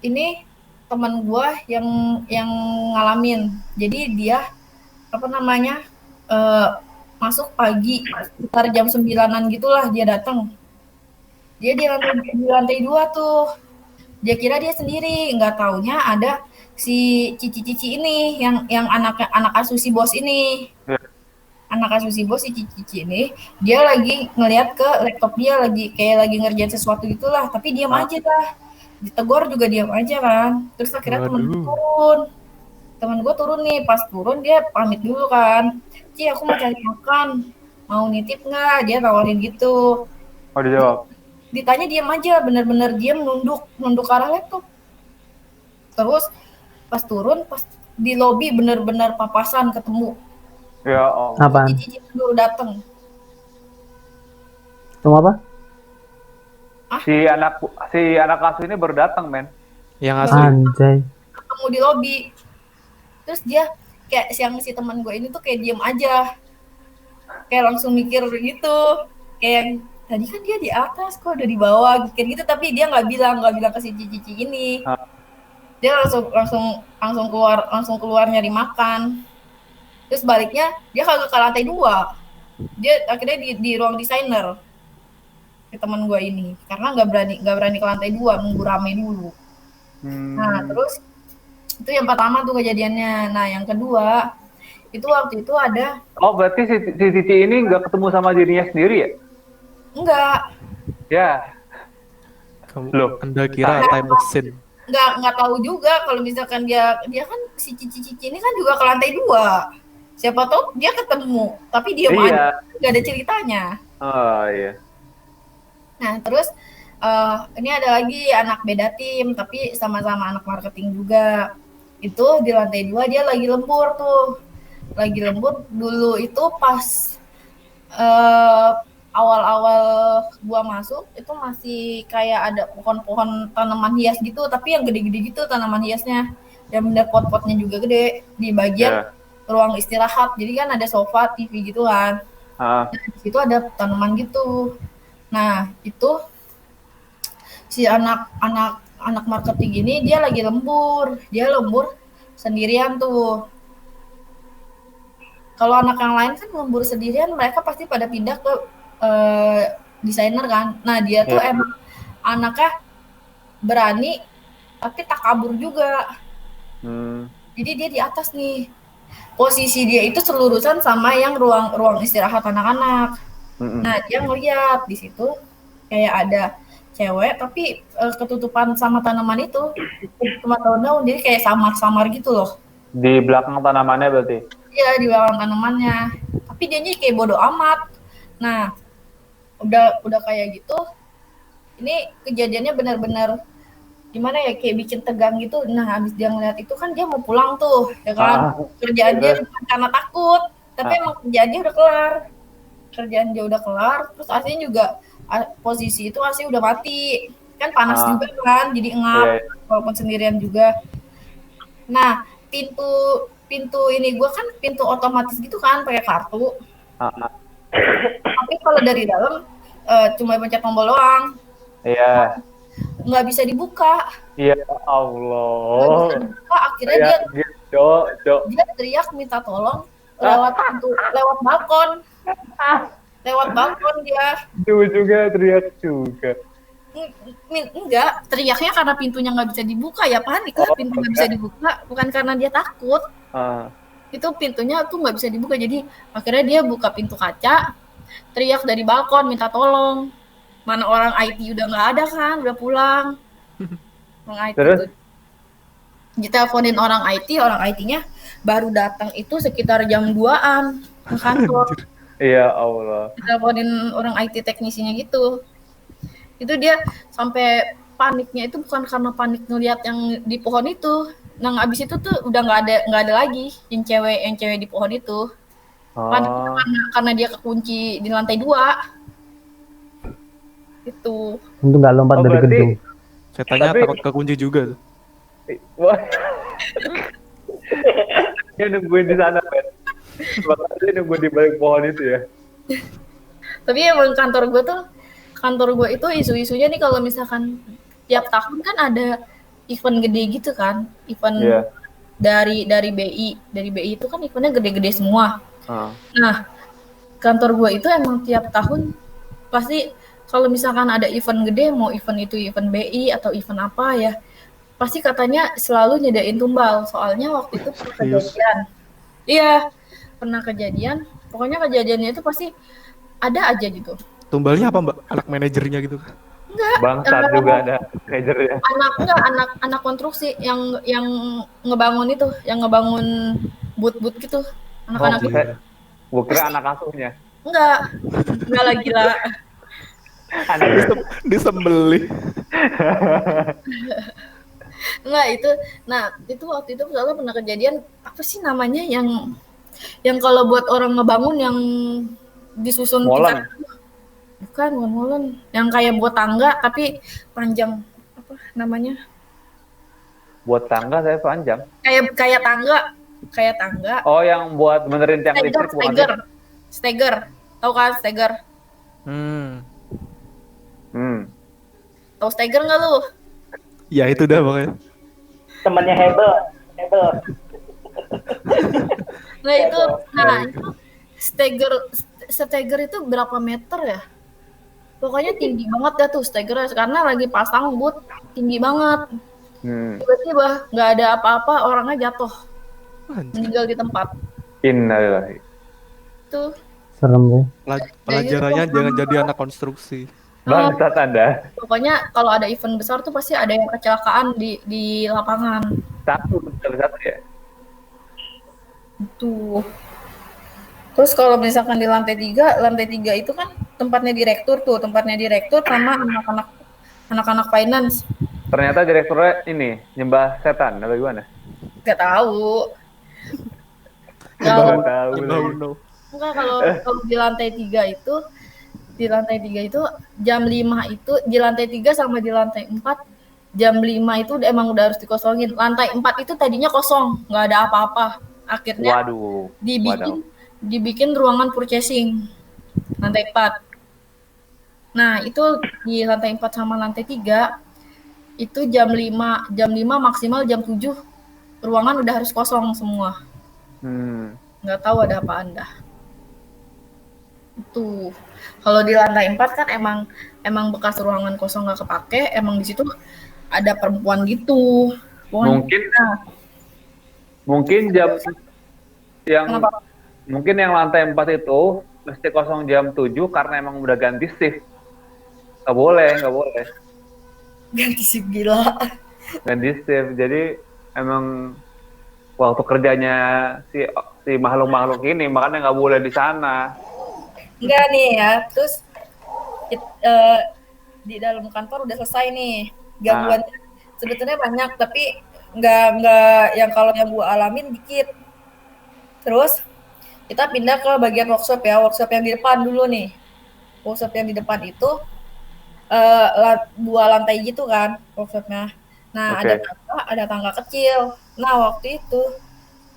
S4: ini teman gue yang ngalamin. Jadi dia masuk pagi sekitar jam 9-an gitulah dia datang. Dia di lantai 2 tuh. Dia kira dia sendiri, nggak taunya ada si Cici ini yang anak asuh si bos ini.
S1: Ya.
S4: Anak asuh si bos si Cici ini, dia lagi ngeliat ke laptop dia lagi ngerjain sesuatu gitulah, tapi diam aja lah. Ditegur juga diam aja kan. Terus akhirnya temen gue turun nih. Pas turun dia pamit dulu kan, Ci aku mau cari makan, mau nitip nggak, dia tawarin gitu.
S1: Oh dijawab.
S4: Ditanya diam aja, bener-bener diam, nunduk ke arah laptop. Terus pas turun, pas di lobi bener-bener papasan ketemu.
S1: Ya Allah.
S2: Apaan?
S4: Cici dulu dateng.
S2: Tunggu apa?
S1: Si anak asuh ini baru datang, men.
S3: Yang asli.
S2: Anjay.
S4: Ketemu di lobi. Terus dia kayak si teman gue ini tuh kayak diem aja, kayak langsung mikir gitu, kayak tadi kan dia di atas kok udah di bawah kayak gitu, tapi dia nggak bilang ke si Cici ini. Dia langsung keluar nyari makan. Terus baliknya dia kagak ke lantai 2, dia akhirnya di ruang desainer si teman gue ini, karena nggak berani ke lantai 2, nunggu rame dulu. Nah terus itu yang pertama tuh kejadiannya. Nah yang kedua itu waktu itu ada.
S1: Oh berarti si Cici ini nggak ketemu sama dirinya sendiri ya?
S4: Enggak.
S1: Ya.
S3: Loh, Anda kira time machine?
S4: Enggak tahu juga kalau misalkan dia kan si Cici ini kan juga ke lantai 2. Siapa tahu dia ketemu, tapi dia aja, nggak ada ceritanya.
S1: Oh iya.
S4: Nah terus ini ada lagi anak beda tim, tapi sama-sama anak marketing juga. Itu di lantai 2 dia lagi lembur tuh. Lagi lembur dulu itu pas awal-awal gua masuk itu masih kayak ada pohon-pohon tanaman hias gitu, tapi yang gede-gede gitu tanaman hiasnya. Yang bener pot-potnya juga gede di bagian ruang istirahat. Jadi kan ada sofa, TV gitu kan. Nah, di situ ada tanaman gitu. Nah, itu si anak marketing ini dia lagi lembur. Dia lembur sendirian tuh. Kalau anak yang lain kan lembur sendirian, mereka pasti pada pindah ke desainer kan. Nah dia tuh emang anaknya berani, tapi tak kabur juga. Jadi dia di atas nih. Posisi dia itu selurusan sama yang ruang istirahat anak-anak. Nah dia ngeliat di situ kayak ada cewek, tapi ketutupan sama tanaman itu, cuma daun-daun, jadi kayak samar-samar gitu loh.
S1: Di belakang tanamannya berarti?
S4: Iya, di belakang tanamannya. Tapi dianya kayak bodo amat. Nah, udah kayak gitu. Ini kejadiannya benar-benar gimana ya, kayak bikin tegang gitu. Nah, habis dia ngeliat itu kan dia mau pulang tuh, ya kan? Kerjaan dia bukan karena takut, tapi emang kerjaannya udah kelar. Kerjaan dia udah kelar, terus AC juga posisi itu AC udah mati. Kan panas juga kan, jadi ngap walaupun sendirian juga. Nah, pintu ini gue kan pintu otomatis gitu kan, pakai kartu. Tapi kalau dari dalam cuma pencet tombol doang.
S1: Iya.
S4: Nggak bisa dibuka.
S1: Ya Allah.
S4: Nggak bisa dibuka. Akhirnya dia teriak minta tolong lewat balkon. Lewat balkon dia.
S1: Juga teriak juga.
S4: Enggak, teriaknya karena pintunya nggak bisa dibuka, ya panik lah, pintu nggak bisa dibuka, bukan karena dia takut. Itu pintunya tuh nggak bisa dibuka, jadi akhirnya dia buka pintu kaca, teriak dari balkon minta tolong. Mana orang IT udah nggak ada kan, udah pulang. Orang IT
S1: terus?
S4: Diteleponin orang IT-nya baru datang itu sekitar jam 2-an ke kantor.
S1: Iya Allah.
S4: Diteleponin orang IT teknisinya gitu. Itu dia sampai paniknya itu bukan karena panik ngelihat yang di pohon itu. Nah, abis itu tuh udah nggak ada lagi yang cewek di pohon itu. Panik itu
S1: Oh,
S4: karena dia kekunci di lantai 2. Itu.
S2: Untung nggak lompat
S1: oh
S2: dari
S1: berarti,
S2: gedung.
S3: Setannya
S1: Tapi-
S3: takut kekunci juga tuh.
S1: wah, dia nungguin di sana, Ben. Makanya dia nungguin di balik pohon itu ya.
S4: Tapi emang kantor gue itu isu-isunya nih kalau misalkan tiap tahun kan ada event gede gitu kan, event
S1: Iya.
S4: dari BI itu kan eventnya gede-gede semua.
S1: Ah.
S4: Nah, kantor gue itu emang tiap tahun pasti kalau misalkan ada event gede, mau event itu event BI atau event apa ya, pasti katanya selalu nyediain tumbal. Soalnya waktu itu pernah
S3: Serius?
S4: kejadian. Iya, pernah kejadian. Pokoknya kejadiannya itu pasti ada aja gitu.
S3: Tumbalnya apa mbak? Anak manajernya gitu.
S1: Bangsat juga ada manajernya.
S4: Anak konstruksi yang ngebangun itu, yang ngebangun but gitu. Anak-anak
S1: Oh,
S4: itu.
S1: Gue kira anak asuhnya.
S4: Enggak lagi lah.
S1: Anak
S3: Disembeli.
S4: Enggak itu. Nah, itu waktu itu soalnya pernah kejadian apa sih namanya yang kalau buat orang ngebangun yang disusun
S1: molen.
S4: bukan molen, yang kayak buat tangga tapi panjang apa namanya?
S1: Buat tangga saya panjang.
S4: Kayak tangga.
S1: Oh, yang buat benerin tiang listrik bukan sih?
S4: Steger. Tahu kan steger?
S3: Hmm.
S4: Tahu steger nggak lu?
S3: Ya itu dah pokoknya.
S5: Temannya Hebel.
S4: Nah itu steger itu berapa meter ya? Pokoknya tinggi banget dah tuh stegernya karena lagi pasang but tinggi banget. Tiba-tiba nggak ada apa-apa, orangnya jatuh,
S3: Anjir.
S4: meninggal di tempat.
S1: Innalillahi.
S4: Tuh.
S2: Serem sih.
S3: Pelajarannya jangan jadi anak konstruksi.
S1: Bangsat Anda.
S4: Pokoknya kalau ada event besar tuh pasti ada yang kecelakaan di lapangan.
S1: Satu ya.
S4: Tuh. Terus kalau misalkan di lantai 3 itu kan tempatnya direktur sama anak-anak finance.
S1: Ternyata direkturnya ini nyembah setan atau gimana?
S4: Gak tahu.
S1: Nggak tahu
S3: No,
S1: lagi.
S3: no.
S4: Enggak, kalau di lantai 3 itu jam 5 itu di lantai 3 sama di lantai 4 jam 5 itu emang udah harus dikosongin. Lantai 4 itu tadinya kosong, nggak ada apa-apa. Akhirnya
S1: Waduh.
S4: dibikin ruangan purchasing lantai 4. Nah, itu di lantai 4 sama lantai 3 itu jam 5 maksimal jam 7 ruangan udah harus kosong semua. Nggak tahu ada apaan dah. Itu kalau di lantai 4 kan emang bekas ruangan kosong nggak kepake, emang di situ ada perempuan gitu.
S1: Mungkin jam yang
S4: Kenapa?
S1: mungkin yang lantai 4 itu mesti kosong jam 7 karena emang udah ganti shift. Nggak boleh.
S4: Ganti shift gila.
S1: Ganti shift. Jadi emang waktu kerjanya si makhluk-makhluk ini makanya nggak boleh di sana.
S4: Enggak nih ya, terus di dalam kantor udah selesai nih. Gangguan sebetulnya banyak tapi nggak yang kalau yang gua alamin dikit. Terus kita pindah ke bagian workshop yang di depan dulu nih. Workshop yang di depan itu 2 lantai gitu kan workshopnya. Nah, ada tangga kecil. Nah, waktu itu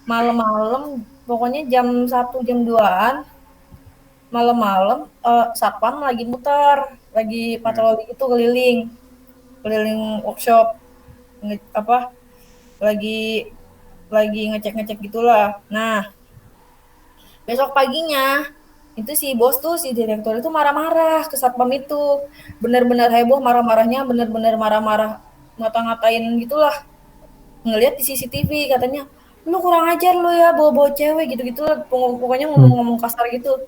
S4: malam-malam pokoknya jam 1 jam 2-an malam-malam satpam lagi muter, lagi patroli itu keliling workshop lagi ngecek gitulah. Nah, besok paginya itu si bos tuh si direktur itu marah-marah ke satpam itu, bener-bener heboh marah-marahnya, bener-bener marah-marah ngata-ngatain gitulah, ngelihat di CCTV katanya lu kurang ajar lu ya bawa-bawa cewek gitu-gitu lah, pokoknya ngomong-ngomong kasar gitu.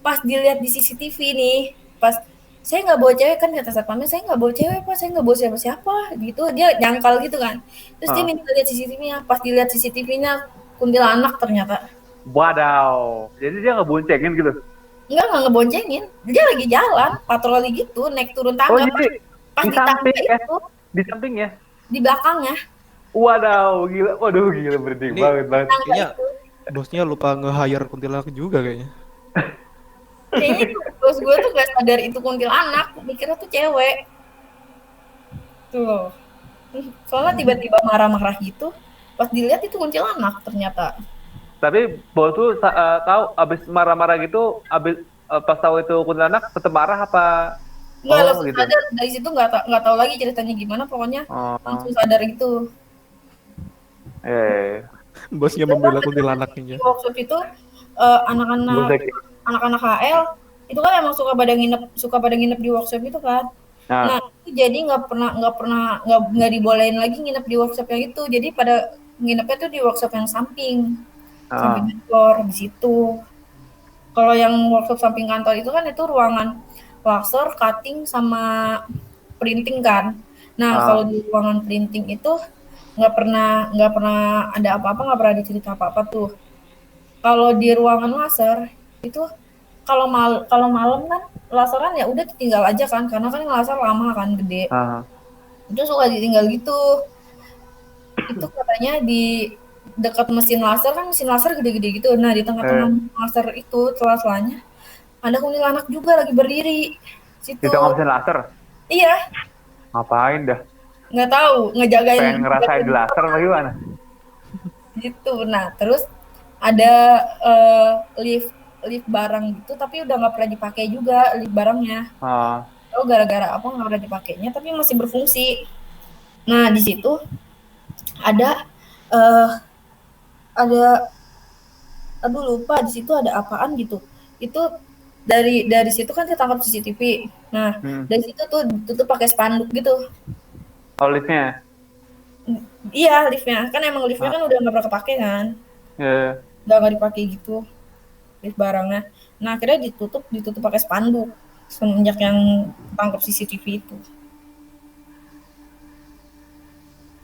S4: Pas dilihat di CCTV nih, pas saya nggak bawa cewek kan kata satpamnya, saya nggak bawa cewek pak, saya nggak bawa siapa-siapa gitu, dia nyangkal gitu kan. Terus dia minta lihat CCTV-nya, pas dilihat CCTV-nya kuntilanak ternyata.
S1: Wadaw, jadi dia nggak boncengin gitu?
S4: Nggak ngeboncengin. Dia lagi jalan, patroli gitu, naik turun
S1: Oh,
S4: tangga.
S1: jadi
S4: Pas
S1: di
S4: di tangga
S1: samping ya?
S4: itu,
S1: Di samping ya?
S4: di belakangnya,
S1: Wadaw, gila. Waduh, gila berarti
S3: Ini
S1: banget.
S4: tangga
S3: kayaknya
S4: itu.
S3: bosnya lupa nge-hire kuntilanak juga kayaknya.
S4: Kayaknya bos gue tuh gak sadar itu kuntilanak, mikirnya tuh cewek. Tuh. Soalnya tiba-tiba marah-marah gitu, pas dilihat itu kuntilanak ternyata.
S1: Tapi bos tuh tahu abis marah-marah gitu, abis pas tahu itu kuntilanak tetap marah apa?
S4: Nggak,
S1: Oh
S4: langsung
S1: gitu.
S4: sadar. Dari situ nggak tahu lagi ceritanya gimana, pokoknya
S1: Oh,
S4: langsung sadar gitu.
S1: eh.
S3: Bosnya membela kuntilanak
S4: Di
S3: nih.
S4: workshop itu anak-anak
S1: Bos
S4: anak-anak HL itu kan emang suka pada nginep di workshop itu kan.
S1: Nah,
S4: Nah, itu jadi nggak dibolehin lagi nginep di workshop yang itu. Jadi pada nginepnya tuh di workshop yang samping
S1: ah,
S4: kantor di situ. Kalau yang workshop samping kantor itu kan itu ruangan laser, cutting sama printing kan. Nah,
S1: ah.
S4: kalau di ruangan printing itu nggak pernah ada apa-apa, nggak pernah dicerita apa-apa tuh. Kalau di ruangan laser itu kalau malam kan laseran ya udah tinggal aja kan karena kan laser lama kan gede.
S1: Ah.
S4: Itu suka ditinggal gitu. Itu katanya di dekat mesin laser kan mesin laser gede-gede gitu. Nah, di tengah-tengah
S1: Eh,
S4: laser itu celah-celahnya ada kuntilanak juga lagi berdiri
S1: di
S4: situ.
S1: tengah mesin laser.
S4: Iya,
S1: Ngapain dah?
S4: nggak tahu
S1: Pengen ngerasain
S4: ngejagain
S1: laser apa gimana?
S4: gitu. Nah, terus ada lift lift barang gitu tapi udah nggak pernah dipakai juga lift barangnya.
S1: Ah,
S4: Oh, gara-gara apa nggak pernah dipakainya tapi masih berfungsi. Nah, di situ ada eh ada aduh lupa di situ ada apaan gitu. Itu dari situ kan ketangkap CCTV. Nah,
S1: hmm.
S4: dari situ tuh ditutup pakai spanduk gitu.
S1: Oh, liftnya.
S4: Iya, liftnya kan emang liftnya
S1: Ah,
S4: kan udah nggak pernah kepake kan,
S1: ya.
S4: nggak dipakai gitu lift barangnya. Nah, akhirnya ditutup pakai spanduk semenjak yang tangkap CCTV itu.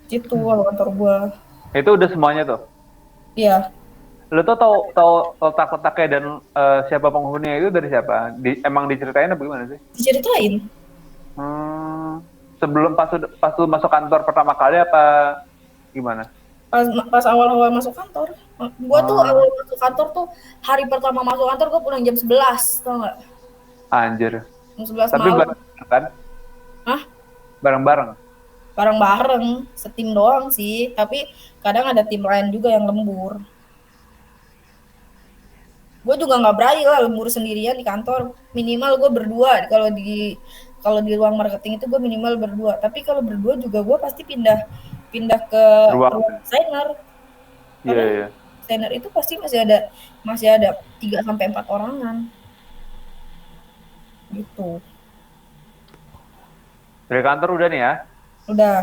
S4: Gitu kalau kantor gua.
S1: Itu udah semuanya tuh.
S4: Iya,
S1: Lu tuh tahu letak-letaknya dan siapa penghuninya itu dari siapa? Emang diceritain apa gimana sih?
S4: diceritain.
S1: Hmm, sebelum pas lu masuk kantor pertama kali apa gimana?
S4: Pas awal-awal masuk kantor, gua tuh
S1: Oh,
S4: awal masuk kantor tuh hari pertama masuk kantor gua pulang jam 11, tau nggak?
S1: anjir.
S4: Jam 11
S1: Tapi
S4: malam.
S1: bareng kan?
S4: Hah?
S1: Bareng-bareng.
S4: Bareng-bareng, setim doang sih, tapi kadang ada tim lain juga yang lembur. Gue juga nggak berani lah lembur sendirian di kantor. Minimal gue berdua kalau di ruang marketing itu gue minimal berdua. Tapi kalau berdua juga gue pasti pindah pindah ke
S1: Ruang.
S4: ruang desainer.
S1: Iya,
S4: Karena
S1: iya.
S4: desainer itu pasti masih ada 3 sampai 4 orangan gitu.
S1: Dari kantor udah nih ya.
S4: Udah.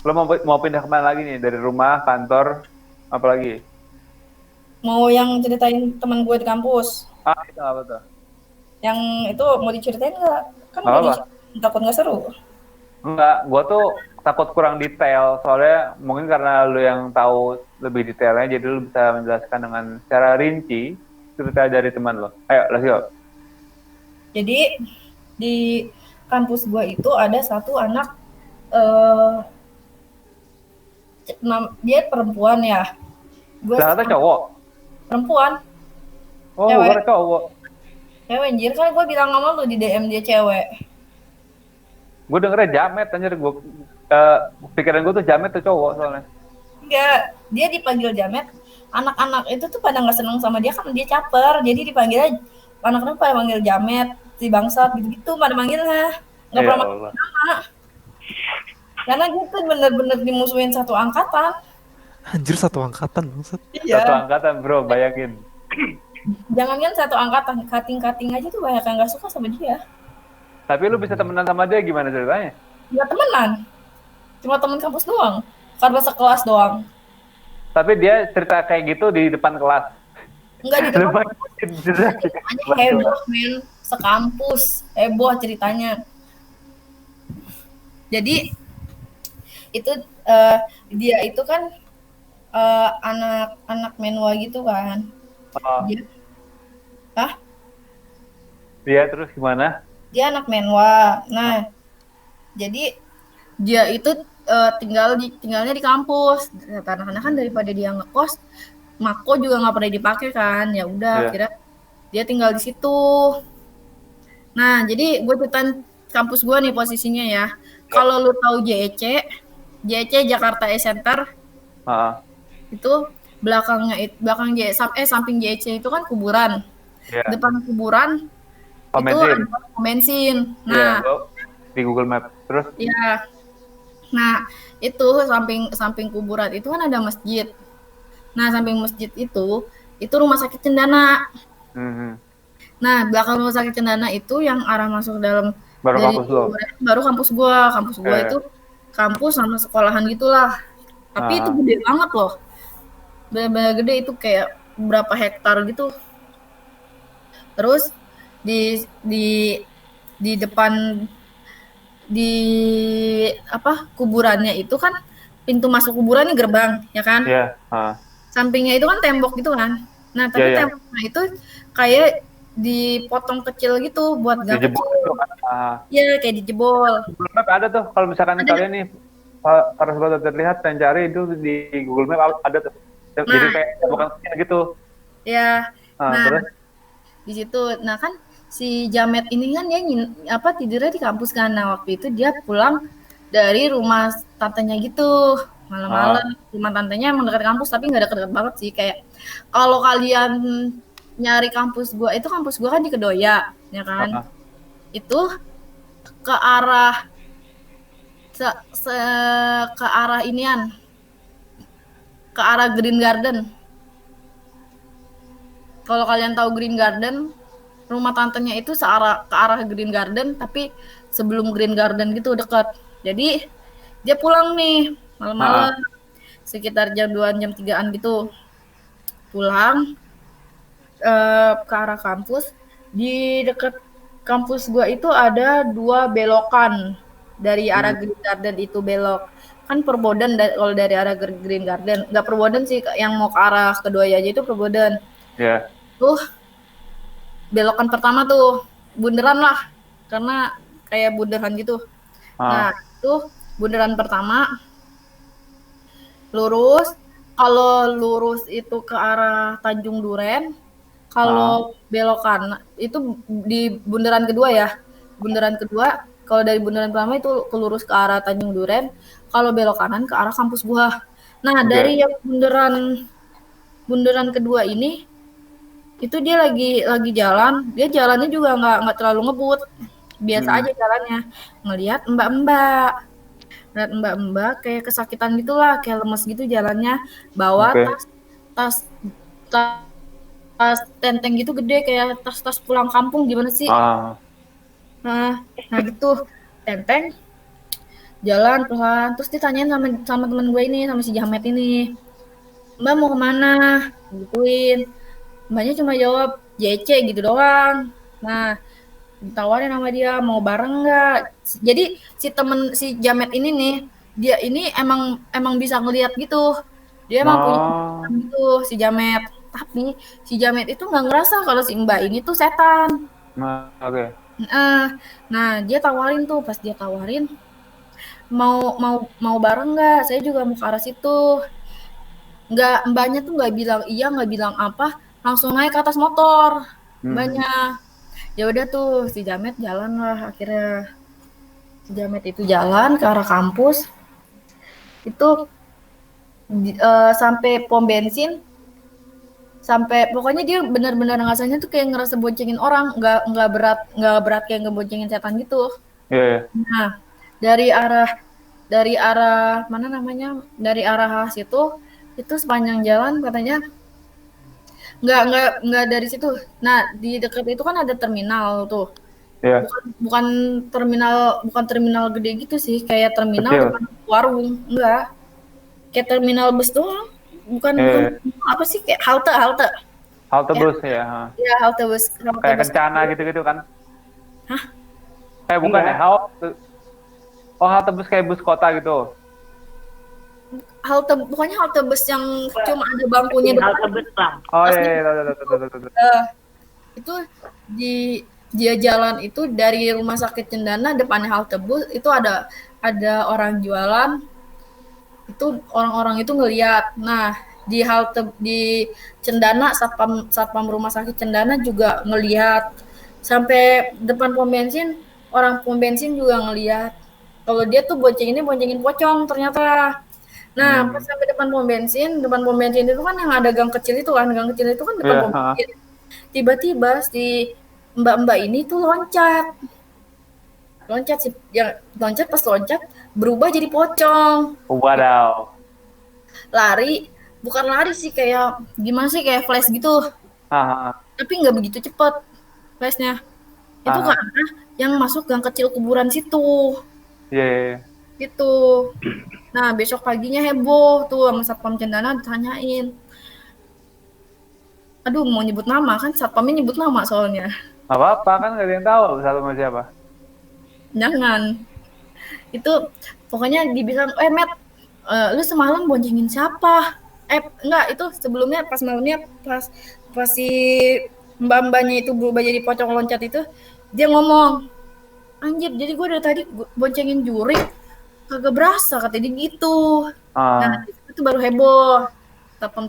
S1: Lo mau pindah kemana lagi nih? Dari rumah, kantor, apa lagi?
S4: Mau yang ceritain teman gue di kampus.
S1: Ah, itu apa tuh?
S4: Yang itu mau diceritain nggak? Kan
S1: Nggak
S4: mau
S1: apa.
S4: takut nggak seru.
S1: Enggak, gua tuh takut kurang detail. Soalnya mungkin karena lu yang tahu lebih detailnya, jadi lu bisa menjelaskan dengan secara rinci cerita dari teman lo. Ayo, let's go.
S4: Jadi di kampus gue itu ada satu anak eh dia perempuan ya. Gue
S1: Ternyata cowok.
S4: perempuan,
S1: Oh,
S4: cewek,
S1: bukan cowok.
S4: cewek anjir kan gue bilang sama lu di DM dia cewek.
S1: Gue dengernya jamet, anjir. Pikiran gue tuh jamet tuh cowok soalnya.
S4: Enggak, dia dipanggil Jamet. Anak-anak itu tuh pada nggak seneng sama dia kan dia caper, jadi dipanggilnya anak-anak pada manggil Jamet, si bangsat gitu-gitu pada manggilnya. Nggak
S1: Ya
S4: pernah manggil
S1: Allah.
S4: nama. Karena dia tuh bener-bener dimusuhin satu angkatan.
S3: Anjir, satu angkatan maksud.
S1: Satu
S4: Iya.
S1: angkatan, bro, bayangin.
S4: Jangankan satu angkatan, kating-kating aja tuh banyak yang nggak suka sama dia.
S1: Tapi lu bisa temenan sama dia gimana ceritanya?
S4: Nggak temenan, cuma temen kampus doang. Karena sekelas doang.
S1: Tapi dia cerita kayak gitu di depan kelas.
S4: Enggak di depan.
S1: Depan
S4: Ceritanya heboh, men. Sekampus heboh ceritanya. Jadi itu dia itu kan anak-anak menwa gitu kan.
S1: Oh,
S4: Dia, hah?
S1: Iya, terus gimana?
S4: Dia anak Menwa. Nah, jadi dia itu tinggalnya di kampus. Karena kan daripada dia ngekos, Mako juga nggak pernah dipakai kan. Ya udah,
S1: Iya.
S4: akhirnya dia tinggal di situ. Nah, jadi gue ceritain kampus gue nih posisinya ya. Kalau lu tahu JEC Jakarta E-Center
S1: Heeh.
S4: itu samping JEC itu kan kuburan.
S1: Iya.
S4: Depan kuburan
S1: Pom
S4: itu
S1: bensin.
S4: ada pom bensin.
S1: Iya,
S4: Nah,
S1: gua di Google Map. Terus
S4: ya. Nah, itu samping kuburan itu kan ada masjid. Nah, samping masjid itu rumah sakit Cendana.
S1: mhm.
S4: Nah, belakang rumah sakit Cendana itu yang arah masuk dalam
S1: Baru
S4: dari
S1: kampus lo.
S4: kuburan, baru kampus gua. Kampus gua
S1: Iya.
S4: itu kampus sama sekolahan gitulah. Tapi itu
S1: Ah.
S4: gede banget loh. Bener-bener gede, itu kayak berapa hektar gitu. Terus di depan di kuburannya itu kan pintu masuk kuburan nih gerbang ya kan.
S1: Iya. Ah.
S4: Sampingnya itu kan tembok gitu kan. Nah, tapi
S1: Iya, iya.
S4: temboknya itu kayak dipotong kecil gitu buat gang
S1: Dijebol
S4: kecil.
S1: itu kan. Ah.
S4: Iya, kayak dijebol.
S1: Google Map ada tuh. Kalau misalkan
S4: Ada.
S1: kalian nih para sobat terlihat dan cari itu di Google Map ada tuh. Jadi
S4: Nah.
S1: kayak bukan kecil gitu.
S4: Ya.
S1: Ah,
S4: Nah,
S1: terus
S4: di situ. Nah, kan si Jamet ini kan dia tidurnya di kampus kan. Nah, waktu itu dia pulang dari rumah tantenya gitu. Malam-malam. Rumah tantenya emang dekat kampus tapi nggak dekat-dekat banget sih. Kayak kalau kalian nyari kampus gua, itu kampus gua kan di Kedoya, ya kan?
S1: Ah.
S4: Itu ke arah ke arah inian, ke arah Green Garden. Kalau kalian tahu Green Garden, rumah tantenya itu ke arah Green Garden, tapi sebelum Green Garden gitu dekat. Jadi dia pulang nih malam-malam, sekitar jam 2 jam 3-an gitu. Pulang ke arah kampus. Di dekat kampus gua itu ada 2 belokan dari arah Green Garden itu belok. Kan Perboden kalau dari arah Green Garden. Nggak Perboden sih, yang mau ke arah Kedoya aja itu Perboden.
S1: Iya.
S4: Tuh belokan pertama tuh bundaran lah, karena kayak bundaran gitu. Nah, itu bundaran pertama lurus. Kalau lurus itu ke arah Tanjung Duren. Kalau belokan itu di bundaran kedua ya. Bundaran kedua, kalau dari bundaran pertama itu lurus ke arah Tanjung Duren. Kalau belok kanan ke arah kampus gua. Nah, dari yang bundaran kedua ini itu dia lagi jalan. Dia jalannya juga nggak terlalu ngebut. Biasa aja jalannya. Ngelihat mbak-mbak kayak kesakitan gitulah, kayak lemes gitu jalannya. Bawa tas tenteng gitu gede, kayak tas-tas pulang kampung gimana sih? Nah gitu, tenteng, jalan pelan. Terus ditanyain sama teman gue ini, sama si Jamet ini, Mbak mau kemana? Gituin. Mbaknya cuma jawab JC gitu doang. Nah, ditawarin sama dia, mau bareng nggak? Jadi si Jamet ini nih, dia ini emang bisa ngelihat gitu. Dia emang punya gitu si Jamet. Tapi si Jamet itu nggak ngerasa kalau si Mbak ini tuh setan. Nah, dia tawarin tuh. Pas dia tawarin, mau bareng nggak? Saya juga mau ke arah situ. Nggak, mbaknya tuh nggak bilang iya, nggak bilang apa, langsung naik ke atas motor. Mbaknya. Ya udah tuh si Jamet jalan lah akhirnya. Si Jamet itu jalan ke arah kampus. Itu sampai pom bensin. Sampai pokoknya dia benar-benar ngerasanya tuh kayak ngerasa boncengin orang, nggak berat kayak ngeboncengin setan gitu. Nah, dari arah mana namanya, dari arah situ itu sepanjang jalan katanya nggak dari situ. Nah, di dekat itu kan ada terminal tuh. Bukan terminal gede gitu sih, kayak terminal depan warung, enggak, kayak terminal bus doang. Bukan apa sih, kayak halte
S1: bus ya.
S4: Iya, halte bus.
S1: Kayak Kencana gitu kan?
S4: Hah?
S1: Bukan ya? Halte bus kayak bus kota gitu.
S4: Pokoknya halte bus yang cuma ada bangkunya depan.
S5: Halte bus lah.
S1: Oh iya.
S4: Itu dia jalan itu dari rumah sakit Cendana depannya halte bus itu ada orang jualan, itu orang-orang itu ngeliat. Nah, di halte di Cendana satpam rumah sakit Cendana juga ngeliat, sampai depan pom bensin orang pom bensin juga ngeliat kalau dia tuh boncengin pocong ternyata. Nah, pas sampai depan pom bensin itu kan yang ada gang kecil itu kan, depan pom bensin. Tiba-tiba si mbak-mbak ini tuh loncat sih, yang loncat, pas loncat berubah jadi pocong.
S1: Wadaw.
S4: Lari, bukan lari sih, kayak gimana sih, kayak flash gitu. Tapi nggak begitu cepet flashnya. Itu karena yang masuk gang kecil kuburan situ.
S1: Iya.
S4: Gitu. Nah, besok paginya heboh tuh sama Satpam Cendana ditanyain. Aduh, mau nyebut nama kan, satpamnya nyebut nama soalnya.
S1: Gak apa-apa, kan gak ada yang tahu satu sama siapa.
S4: Jangan. Itu pokoknya dibilang, Matt, lu semalam boncengin siapa? Enggak, itu sebelumnya pas malamnya pas si mbak-mbaknya itu berubah jadi pocong loncat itu, dia ngomong, anjir, jadi gue dari tadi boncengin juri, kagak berasa, katanya dia gitu. Nah, itu baru heboh. Satpam